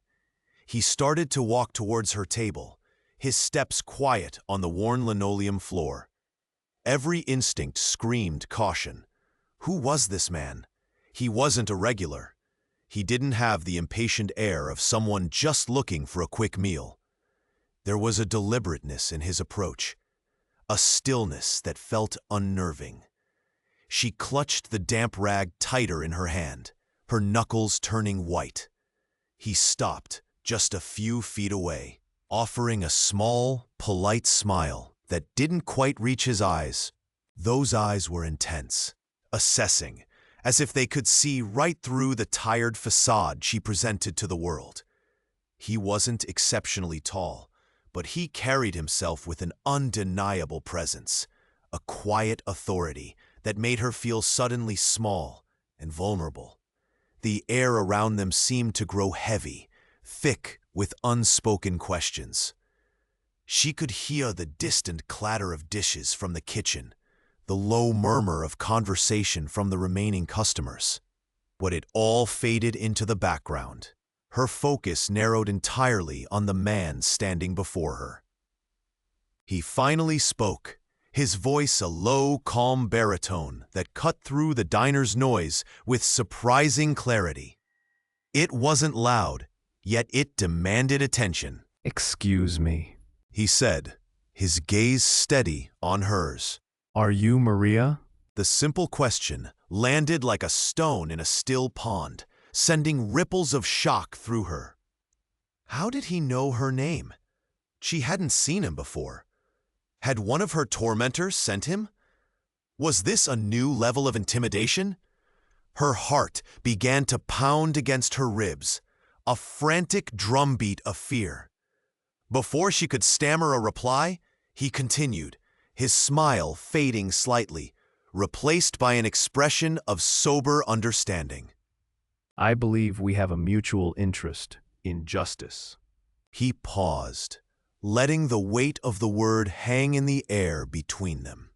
He started to walk towards her table, his steps quiet on the worn linoleum floor. Every instinct screamed caution. Who was this man? He wasn't a regular. He didn't have the impatient air of someone just looking for a quick meal. There was a deliberateness in his approach, a stillness that felt unnerving. She clutched the damp rag tighter in her hand, her knuckles turning white. He stopped just a few feet away, offering a small, polite smile that didn't quite reach his eyes. Those eyes were intense, assessing, as if they could see right through the tired facade she presented to the world. He wasn't exceptionally tall, but he carried himself with an undeniable presence, a quiet authority that made her feel suddenly small and vulnerable. The air around them seemed to grow heavy, thick with unspoken questions. She could hear the distant clatter of dishes from the kitchen, the low murmur of conversation from the remaining customers. But it all faded into the background. Her focus narrowed entirely on the man standing before her. He finally spoke, his voice a low, calm baritone that cut through the diner's noise with surprising clarity. It wasn't loud, yet it demanded attention. "Excuse me," He said, his gaze steady on hers. "are you Maria?" The simple question landed like a stone in a still pond, sending ripples of shock through her. How did he know her name? She hadn't seen him before. Had one of her tormentors sent him? Was this a new level of intimidation? Her heart began to pound against her ribs, a frantic drumbeat of fear. Before she could stammer a reply, he continued, his smile fading slightly, replaced by an expression of sober understanding. "I believe we have a mutual interest in justice." He paused, letting the weight of the word hang in the air between them.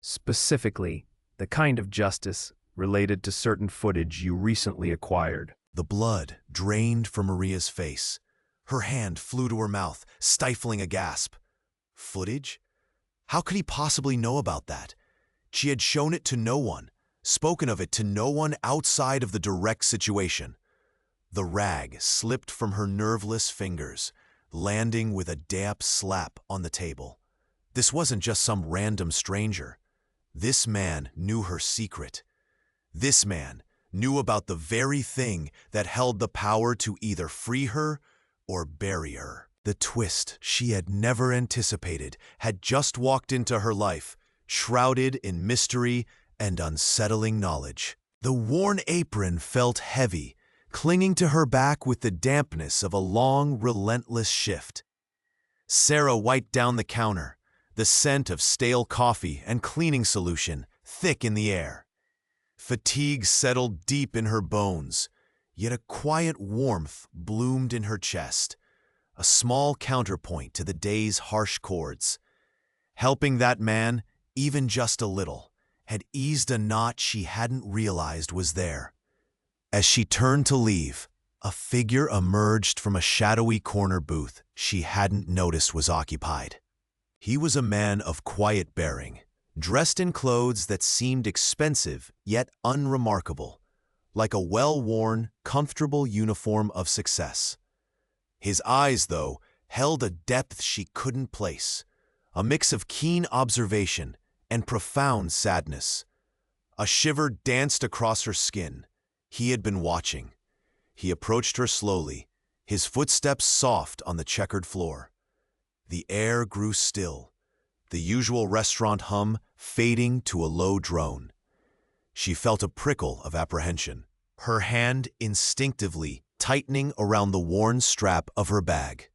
"Specifically, the kind of justice related to certain footage you recently acquired." The blood drained from Maria's face. Her hand flew to her mouth, stifling a gasp. Footage? How could he possibly know about that? She had shown it to no one, spoken of it to no one outside of the direct situation. The rag slipped from her nerveless fingers, landing with a damp slap on the table. This wasn't just some random stranger. This man knew her secret. This man knew about the very thing that held the power to either free her or bury her. The twist she had never anticipated had just walked into her life, shrouded in mystery and unsettling knowledge. The worn apron felt heavy, clinging to her back with the dampness of a long, relentless shift. Sarah wiped down the counter, the scent of stale coffee and cleaning solution thick in the air. Fatigue settled deep in her bones, yet a quiet warmth bloomed in her chest, a small counterpoint to the day's harsh chords. Helping that man, even just a little, had eased a knot she hadn't realized was there. As she turned to leave, a figure emerged from a shadowy corner booth she hadn't noticed was occupied. He was a man of quiet bearing, dressed in clothes that seemed expensive yet unremarkable, like a well-worn, comfortable uniform of success. His eyes, though, held a depth she couldn't place, a mix of keen observation and profound sadness. A shiver danced across her skin. He had been watching. He approached her slowly, his footsteps soft on the checkered floor. The air grew still, the usual restaurant hum fading to a low drone. She felt a prickle of apprehension, her hand instinctively tightening around the worn strap of her bag.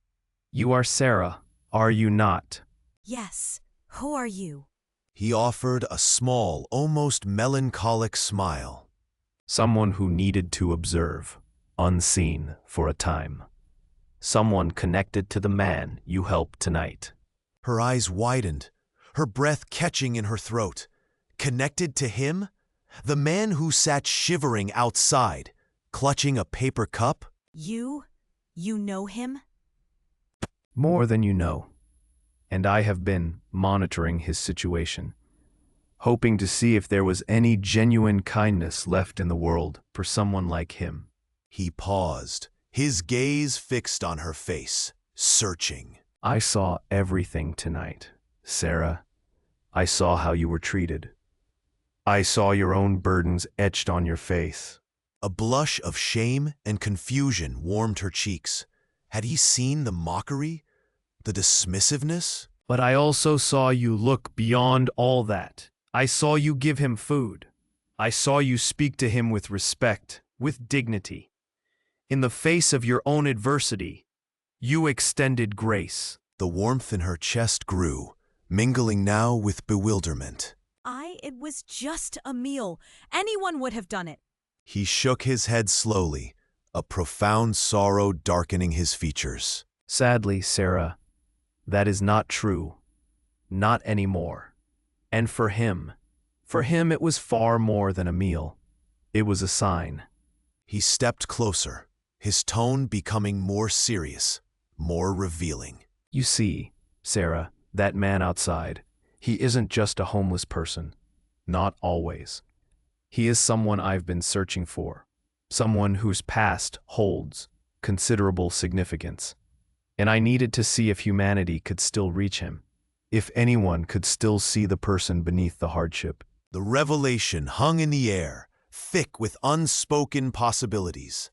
"You are Sarah, are you not?" Yes. Who are you? He offered a small, almost melancholic smile. "Someone who needed to observe, unseen for a time. Someone connected to the man you helped tonight." Her eyes widened, her breath catching in her throat. Connected to him? The man who sat shivering outside, clutching a paper cup? You know him? "More than you know. And I have been monitoring his situation, hoping to see if there was any genuine kindness left in the world for someone like him." He paused, his gaze fixed on her face, searching. "I saw everything tonight, Sarah. I saw how you were treated. I saw your own burdens etched on your face. A blush of shame and confusion warmed her cheeks. Had he seen the mockery, the dismissiveness? But I also saw you look beyond all that. I saw you give him food. I saw you speak to him with respect, with dignity. In the face of your own adversity, you extended grace. The warmth in her chest grew, mingling now with bewilderment. It was just a meal. Anyone would have done it. He shook his head slowly, a profound sorrow darkening his features. Sadly, Sarah, that is not true. Not anymore. And for him it was far more than a meal. It was a sign. He stepped closer, his tone becoming more serious, more revealing. You see, Sarah, that man outside, he isn't just a homeless person. Not always. He is someone I've been searching for, someone whose past holds considerable significance. And I needed to see if humanity could still reach him, if anyone could still see the person beneath the hardship. The revelation hung in the air, thick with unspoken possibilities.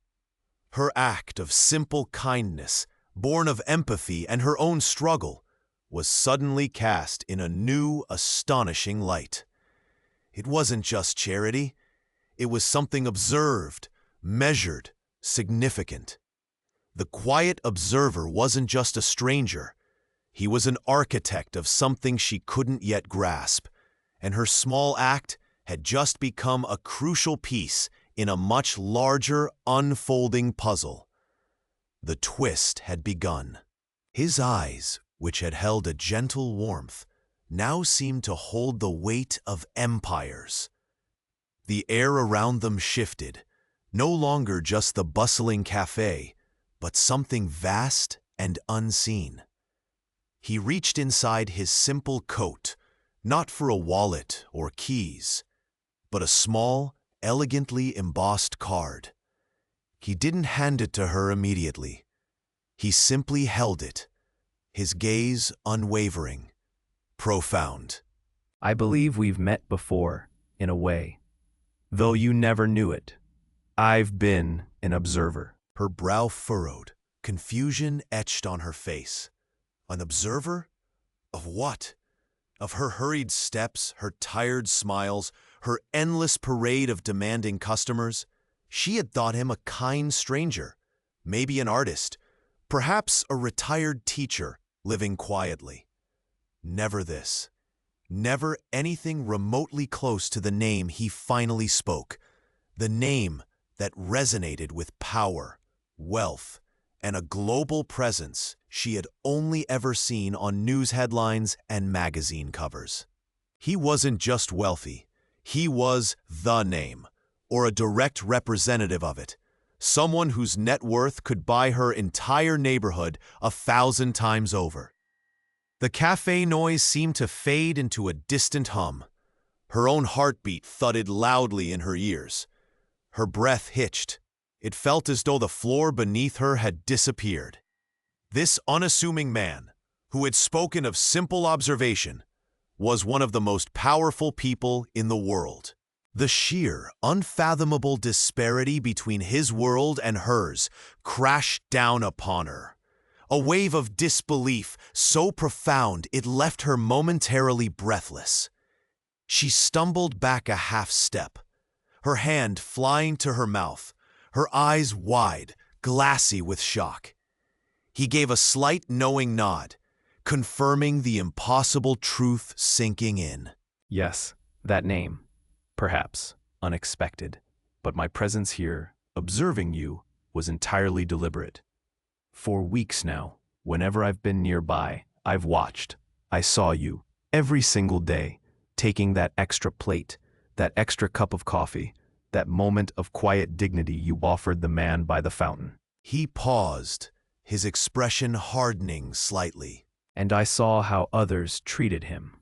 Her act of simple kindness, born of empathy and her own struggle, was suddenly cast in a new, astonishing light. It wasn't just charity. It was something observed, measured, significant. The quiet observer wasn't just a stranger. He was an architect of something she couldn't yet grasp, and her small act had just become a crucial piece in a much larger, unfolding puzzle. The twist had begun. His eyes, which had held a gentle warmth, now seemed to hold the weight of empires. The air around them shifted, no longer just the bustling cafe, but something vast and unseen. He reached inside his simple coat, not for a wallet or keys, but a small, elegantly embossed card. He didn't hand it to her immediately. He simply held it, his gaze unwavering, profound. I believe we've met before, in a way. Though you never knew it. I've been an observer. Her brow furrowed, confusion etched on her face. An observer? Of what? Of her hurried steps, her tired smiles, her endless parade of demanding customers? She had thought him a kind stranger, maybe an artist, perhaps a retired teacher living quietly. Never this. Never anything remotely close to the name he finally spoke, the name that resonated with power, wealth, and a global presence she had only ever seen on news headlines and magazine covers. He wasn't just wealthy. He was the name, or a direct representative of it, someone whose net worth could buy her entire neighborhood 1,000 times over. The cafe noise seemed to fade into a distant hum. Her own heartbeat thudded loudly in her ears. Her breath hitched. It felt as though the floor beneath her had disappeared. This unassuming man, who had spoken of simple observation, was one of the most powerful people in the world. The sheer, unfathomable disparity between his world and hers crashed down upon her. A wave of disbelief so profound it left her momentarily breathless. She stumbled back a half step, her hand flying to her mouth, her eyes wide, glassy with shock. He gave a slight knowing nod, confirming the impossible truth sinking in. Yes, that name. Perhaps unexpected, but my presence here, observing you, was entirely deliberate. For weeks now, whenever I've been nearby, I've watched. I saw you, every single day, taking that extra plate, that extra cup of coffee, that moment of quiet dignity you offered the man by the fountain. He paused, his expression hardening slightly. And I saw how others treated him,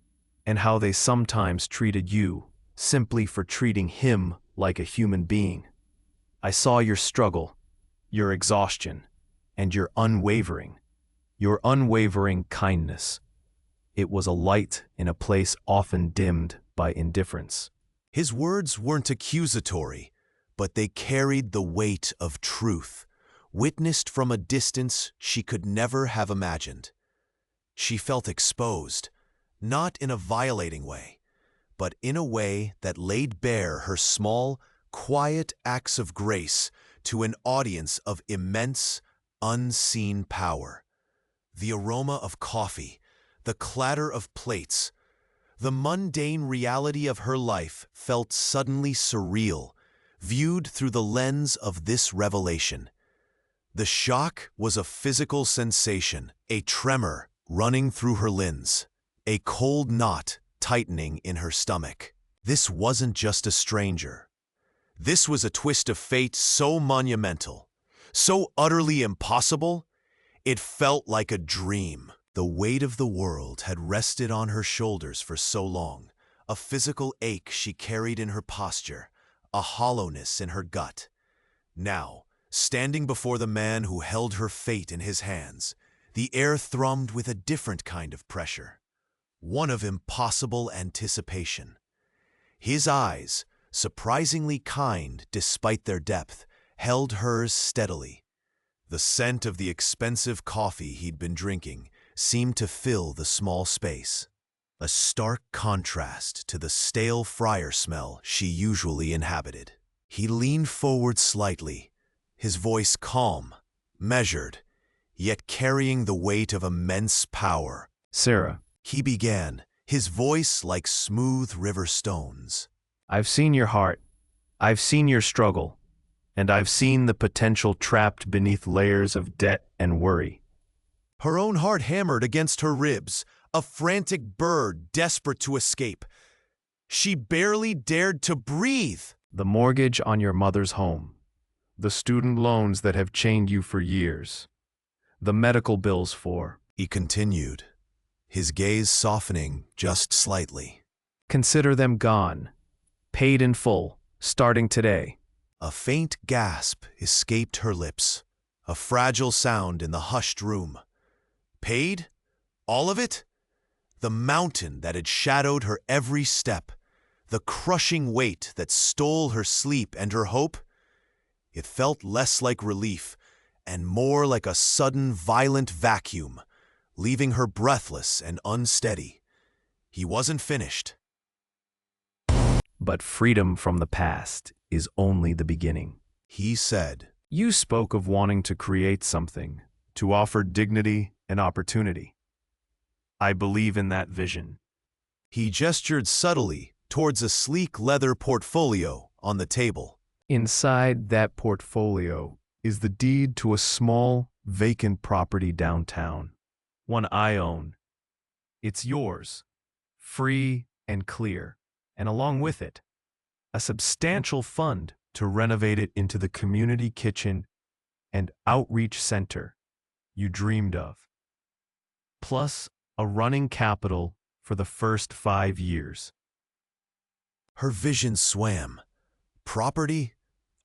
and how they sometimes treated you, simply for treating him like a human being. I saw your struggle, your exhaustion, and your unwavering kindness. It was a light in a place often dimmed by indifference. His words weren't accusatory, but they carried the weight of truth, witnessed from a distance she could never have imagined. She felt exposed, not in a violating way, but in a way that laid bare her small, quiet acts of grace to an audience of immense, unseen power. The aroma of coffee, the clatter of plates, the mundane reality of her life felt suddenly surreal, viewed through the lens of this revelation. The shock was a physical sensation, a tremor running through her limbs, a cold knot tightening in her stomach. This wasn't just a stranger. This was a twist of fate so monumental, so utterly impossible, it felt like a dream. The weight of the world had rested on her shoulders for so long, a physical ache she carried in her posture, a hollowness in her gut. Now, standing before the man who held her fate in his hands, the air thrummed with a different kind of pressure, one of impossible anticipation. His eyes, surprisingly kind despite their depth, held hers steadily. The scent of the expensive coffee he'd been drinking seemed to fill the small space, a stark contrast to the stale fryer smell she usually inhabited. He leaned forward slightly, his voice calm, measured, yet carrying the weight of immense power. Sarah, He began, his voice like smooth river stones. I've seen your heart. I've seen your struggle. And I've seen the potential trapped beneath layers of debt and worry. Her own heart hammered against her ribs, a frantic bird desperate to escape. She barely dared to breathe. The mortgage on your mother's home. The student loans that have chained you for years. The medical bills for. He continued, his gaze softening just slightly. Consider them gone. Paid in full, starting today. A faint gasp escaped her lips, a fragile sound in the hushed room. Paid? All of it? The mountain that had shadowed her every step, the crushing weight that stole her sleep and her hope? It felt less like relief and more like a sudden, violent vacuum, leaving her breathless and unsteady. He wasn't finished. But freedom from the past is only the beginning. He said, You spoke of wanting to create something, to offer dignity and opportunity. I believe in that vision. He gestured subtly towards a sleek leather portfolio on the table. Inside that portfolio is the deed to a small, vacant property downtown. One I own. It's yours, free and clear, and along with it, a substantial fund to renovate it into the community kitchen and outreach center you dreamed of, plus a running capital for the first 5 years. Her vision swam. Property?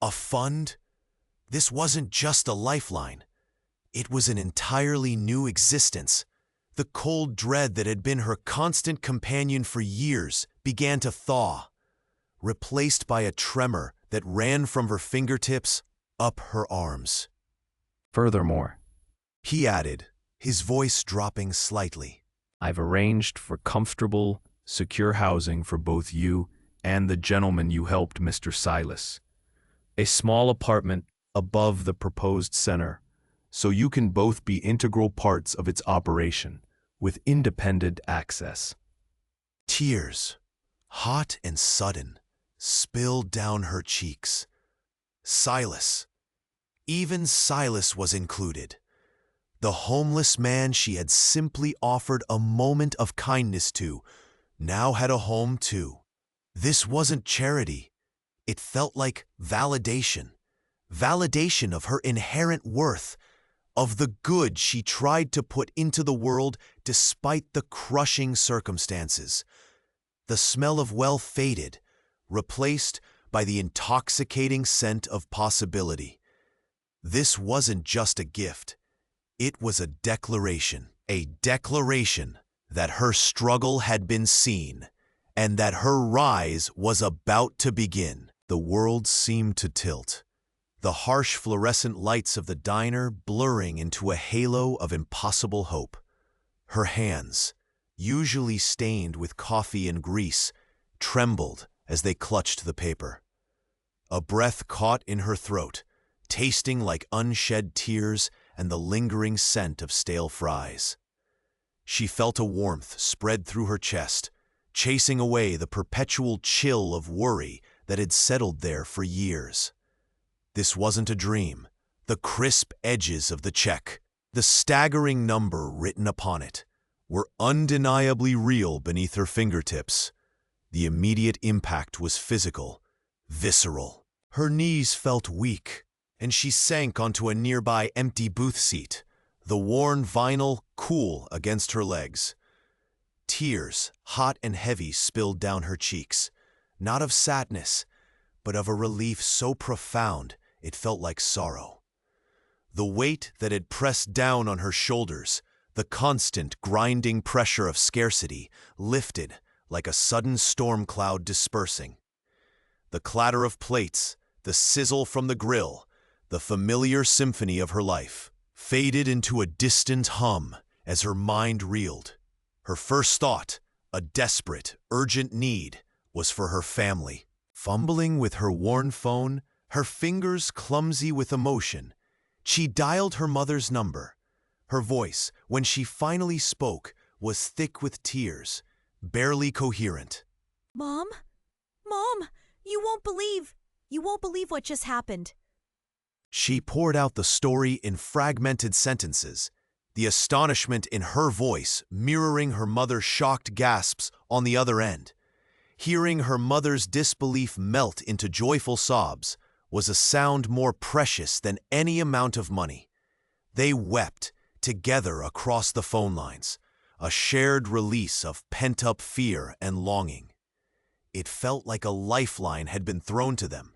A fund? This wasn't just a lifeline. It was an entirely new existence. The cold dread that had been her constant companion for years began to thaw, replaced by a tremor that ran from her fingertips up her arms. Furthermore, He added, his voice dropping slightly, I've arranged for comfortable, secure housing for both you and the gentleman you helped, Mr. Silas. A small apartment above the proposed center, so you can both be integral parts of its operation, with independent access. Tears, hot and sudden, spilled down her cheeks. Silas. Even Silas was included. The homeless man she had simply offered a moment of kindness to now had a home too. This wasn't charity. It felt like validation. Validation of her inherent worth, of the good she tried to put into the world despite the crushing circumstances. The smell of wealth faded, replaced by the intoxicating scent of possibility. This wasn't just a gift. It was a declaration that her struggle had been seen, and that her rise was about to begin. The world seemed to tilt, the harsh fluorescent lights of the diner blurring into a halo of impossible hope. Her hands, usually stained with coffee and grease, trembled as they clutched the paper. A breath caught in her throat, tasting like unshed tears and the lingering scent of stale fries. She felt a warmth spread through her chest, chasing away the perpetual chill of worry that had settled there for years. This wasn't a dream. The crisp edges of the check, the staggering number written upon it, were undeniably real beneath her fingertips. The immediate impact was physical, visceral. Her knees felt weak, and she sank onto a nearby empty booth seat, the worn vinyl cool against her legs. Tears, hot and heavy, spilled down her cheeks, not of sadness, but of a relief so profound it felt like sorrow. The weight that had pressed down on her shoulders, the constant grinding pressure of scarcity, lifted like a sudden storm cloud dispersing. The clatter of plates, the sizzle from the grill, the familiar symphony of her life, faded into a distant hum as her mind reeled. Her first thought, a desperate, urgent need, was for her family. Fumbling with her worn phone, her fingers clumsy with emotion, she dialed her mother's number. Her voice, when she finally spoke, was thick with tears, barely coherent. Mom? Mom, you won't believe what just happened. She poured out the story in fragmented sentences, the astonishment in her voice mirroring her mother's shocked gasps on the other end. Hearing her mother's disbelief melt into joyful sobs was a sound more precious than any amount of money. They wept together across the phone lines, a shared release of pent-up fear and longing. It felt like a lifeline had been thrown to them,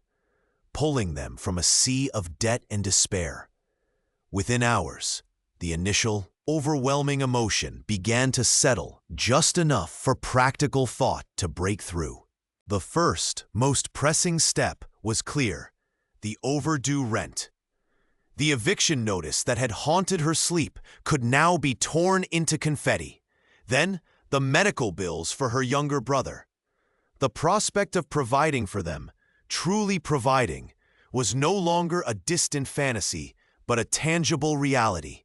pulling them from a sea of debt and despair. Within hours, the initial, overwhelming emotion began to settle just enough for practical thought to break through. The first, most pressing step was clear: the overdue rent. The eviction notice that had haunted her sleep could now be torn into confetti. Then, the medical bills for her younger brother. The prospect of providing for them, truly providing, was no longer a distant fantasy, but a tangible reality.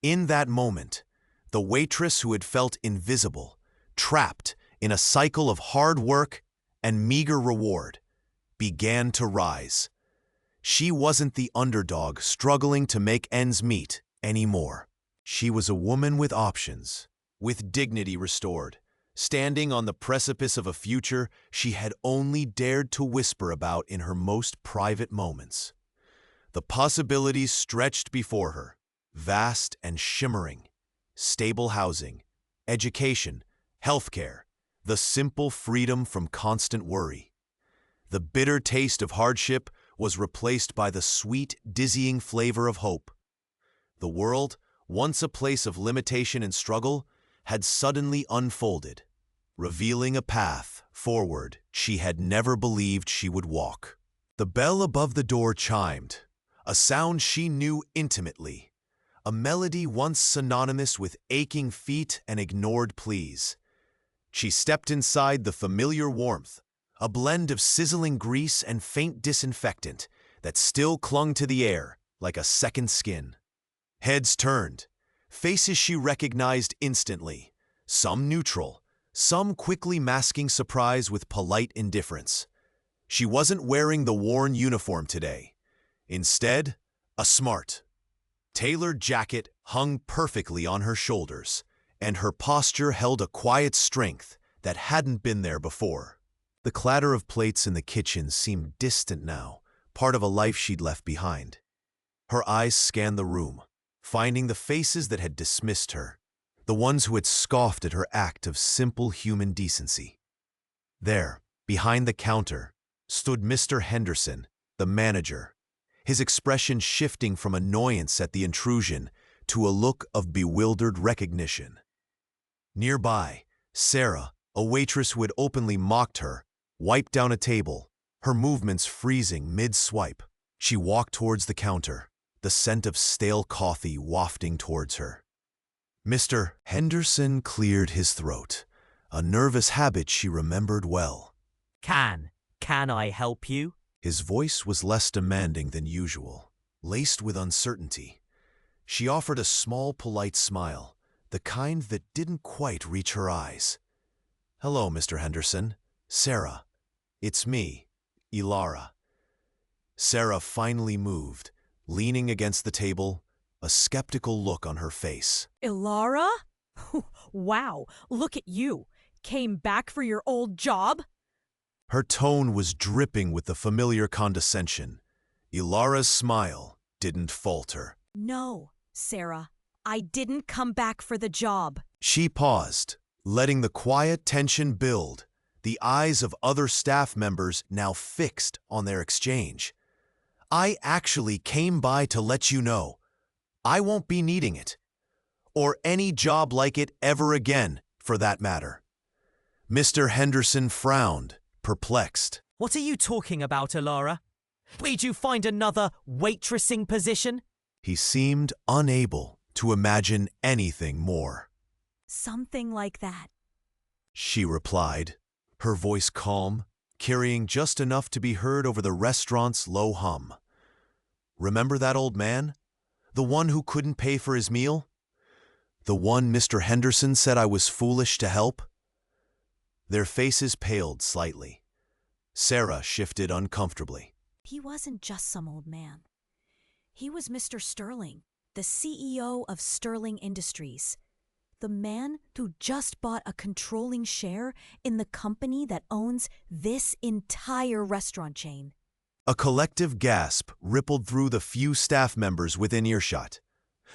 In that moment, the waitress who had felt invisible, trapped in a cycle of hard work and meager reward, began to rise. She wasn't the underdog struggling to make ends meet anymore. She was a woman with options, with dignity restored, standing on the precipice of a future she had only dared to whisper about in her most private moments. The possibilities stretched before her, vast and shimmering: stable housing, education, healthcare, the simple freedom from constant worry. The bitter taste of hardship was replaced by the sweet, dizzying flavor of hope. The world, once a place of limitation and struggle, had suddenly unfolded, revealing a path forward she had never believed she would walk. The bell above the door chimed, a sound she knew intimately, a melody once synonymous with aching feet and ignored pleas. She stepped inside the familiar warmth, a blend of sizzling grease and faint disinfectant that still clung to the air like a second skin. Heads turned, faces she recognized instantly, some neutral, some quickly masking surprise with polite indifference. She wasn't wearing the worn uniform today. Instead, a smart, tailored jacket hung perfectly on her shoulders, and her posture held a quiet strength that hadn't been there before. The clatter of plates in the kitchen seemed distant now, part of a life she'd left behind. Her eyes scanned the room, finding the faces that had dismissed her, the ones who had scoffed at her act of simple human decency. There, behind the counter, stood Mr. Henderson, the manager, his expression shifting from annoyance at the intrusion to a look of bewildered recognition. Nearby, Sarah, a waitress who had openly mocked her, wiped down a table, her movements freezing mid-swipe. She walked towards the counter, the scent of stale coffee wafting towards her. Mr. Henderson cleared his throat, a nervous habit she remembered well. Can I help you? His voice was less demanding than usual, laced with uncertainty. She offered a small, polite smile, the kind that didn't quite reach her eyes. "Hello, Mr. Henderson. Sarah. It's me, Ilara." Sarah finally moved, leaning against the table, a skeptical look on her face. Ilara? Wow, look at you. Came back for your old job? Her tone was dripping with the familiar condescension. Ilara's smile didn't falter. No, Sarah. I didn't come back for the job. She paused, letting the quiet tension build, the eyes of other staff members now fixed on their exchange. "I actually came by to let you know. I won't be needing it. Or any job like it ever again, for that matter." Mr. Henderson frowned, perplexed. What are you talking about, Ilara? Did you find another waitressing position? He seemed unable to imagine anything more. Something like that. She replied, her voice calm, carrying just enough to be heard over the restaurant's low hum. "Remember that old man? The one who couldn't pay for his meal? The one Mr. Henderson said I was foolish to help?" Their faces paled slightly. Sarah shifted uncomfortably. He wasn't just some old man. He was Mr. Sterling, the CEO of Sterling Industries, the man who just bought a controlling share in the company that owns this entire restaurant chain. A collective gasp rippled through the few staff members within earshot.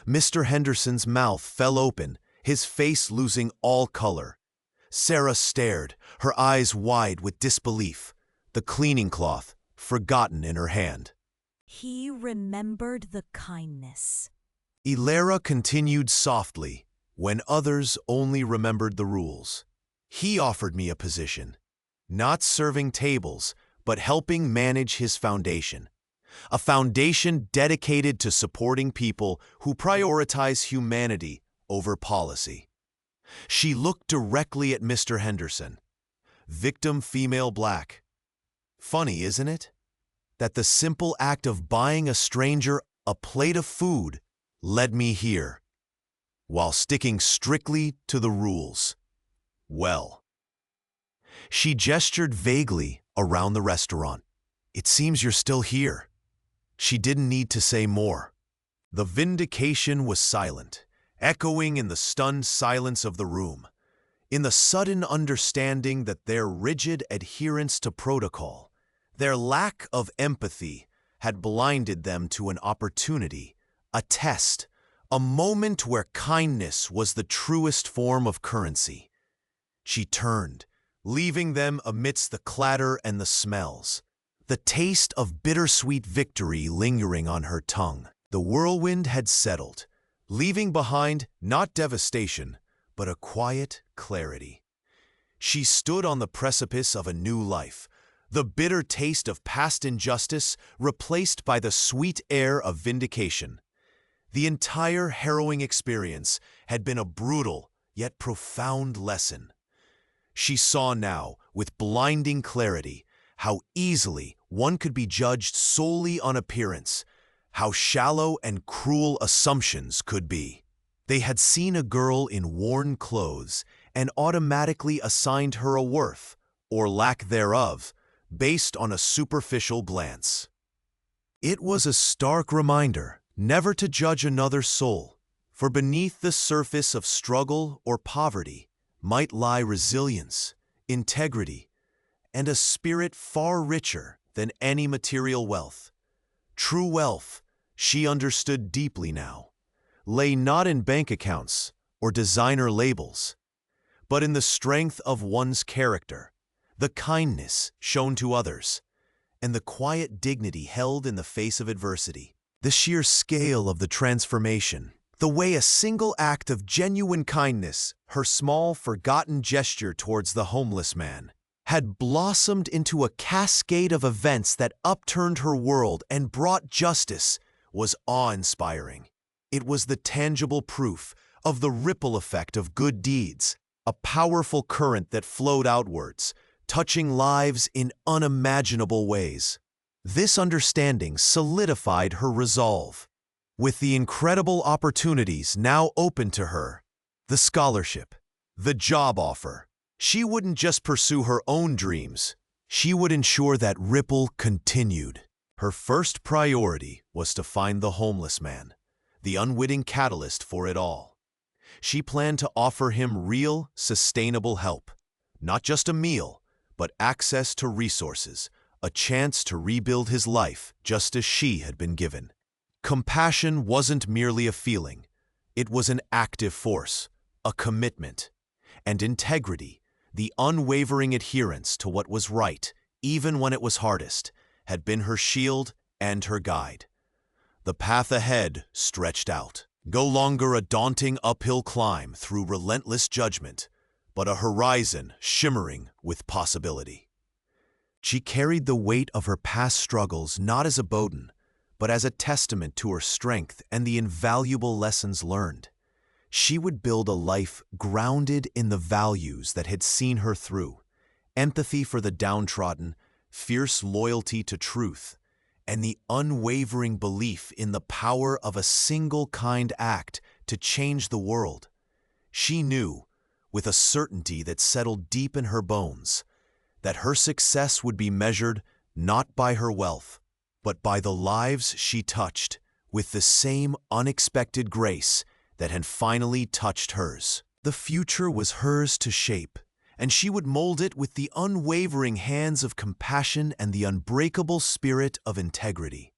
Mr. Henderson's mouth fell open, his face losing all color. Sarah stared, her eyes wide with disbelief, the cleaning cloth forgotten in her hand. He remembered the kindness. Ilara continued softly, when others only remembered the rules. "He offered me a position, not serving tables, but helping manage his foundation. A foundation dedicated to supporting people who prioritize humanity over policy." She looked directly at Mr. Henderson. Victim female black. Funny, isn't it? That the simple act of buying a stranger a plate of food led me here, while sticking strictly to the rules. Well. She gestured vaguely around the restaurant. "It seems you're still here." She didn't need to say more. The vindication was silent, echoing in the stunned silence of the room, in the sudden understanding that their rigid adherence to protocol, their lack of empathy, had blinded them to an opportunity, a test, a moment where kindness was the truest form of currency. She turned, leaving them amidst the clatter and the smells, the taste of bittersweet victory lingering on her tongue. The whirlwind had settled, leaving behind not devastation, but a quiet clarity. She stood on the precipice of a new life, the bitter taste of past injustice replaced by the sweet air of vindication. The entire harrowing experience had been a brutal yet profound lesson. She saw now, with blinding clarity, how easily one could be judged solely on appearance, how shallow and cruel assumptions could be. They had seen a girl in worn clothes and automatically assigned her a worth, or lack thereof, based on a superficial glance. It was a stark reminder never to judge another soul, for beneath the surface of struggle or poverty might lie resilience, integrity, and a spirit far richer than any material wealth. True wealth, she understood deeply now, lay not in bank accounts or designer labels, but in the strength of one's character, the kindness shown to others, and the quiet dignity held in the face of adversity. The sheer scale of the transformation, The way a single act of genuine kindness, her small, forgotten gesture towards the homeless man, had blossomed into a cascade of events that upturned her world and brought justice, was awe-inspiring. It was the tangible proof of the ripple effect of good deeds, a powerful current that flowed outwards, touching lives in unimaginable ways. This understanding solidified her resolve. With the incredible opportunities now open to her, the scholarship, the job offer, she wouldn't just pursue her own dreams, she would ensure that ripple continued. Her first priority was to find the homeless man, the unwitting catalyst for it all. She planned to offer him real, sustainable help, not just a meal, but access to resources, a chance to rebuild his life just as she had been given. Compassion wasn't merely a feeling, it was an active force, a commitment. And integrity, the unwavering adherence to what was right, even when it was hardest, had been her shield and her guide. The path ahead stretched out, no longer a daunting uphill climb through relentless judgment, but a horizon shimmering with possibility. She carried the weight of her past struggles not as a burden, but as a testament to her strength and the invaluable lessons learned. She would build a life grounded in the values that had seen her through: empathy for the downtrodden, fierce loyalty to truth, and the unwavering belief in the power of a single kind act to change the world. She knew, with a certainty that settled deep in her bones, that her success would be measured not by her wealth, but by the lives she touched with the same unexpected grace that had finally touched hers. The future was hers to shape, and she would mold it with the unwavering hands of compassion and the unbreakable spirit of integrity.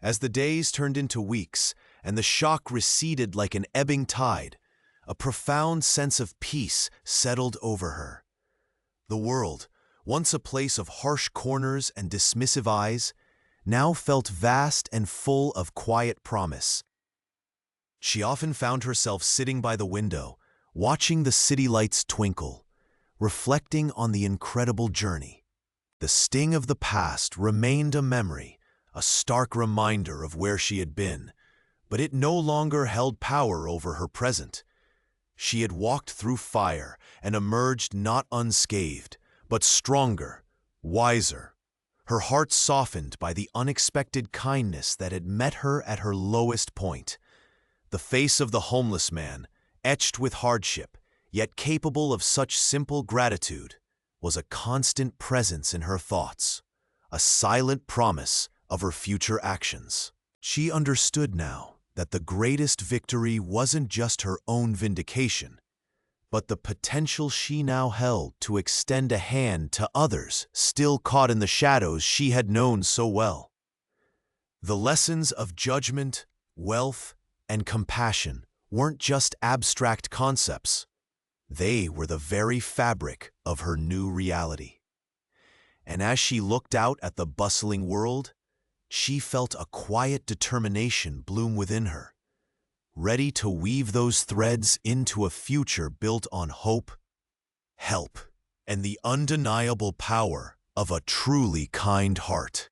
As the days turned into weeks and the shock receded like an ebbing tide, a profound sense of peace settled over her. The world, once a place of harsh corners and dismissive eyes, now felt vast and full of quiet promise. She often found herself sitting by the window, watching the city lights twinkle, reflecting on the incredible journey. The sting of the past remained a memory, a stark reminder of where she had been, but it no longer held power over her present. She had walked through fire and emerged not unscathed, but stronger, wiser, her heart softened by the unexpected kindness that had met her at her lowest point. The face of the homeless man, etched with hardship, yet capable of such simple gratitude, was a constant presence in her thoughts, a silent promise of her future actions. She understood now that the greatest victory wasn't just her own vindication, but the potential she now held to extend a hand to others still caught in the shadows she had known so well. The lessons of judgment, wealth, and compassion weren't just abstract concepts. They were the very fabric of her new reality. And as she looked out at the bustling world, she felt a quiet determination bloom within her, ready to weave those threads into a future built on hope, help, and the undeniable power of a truly kind heart.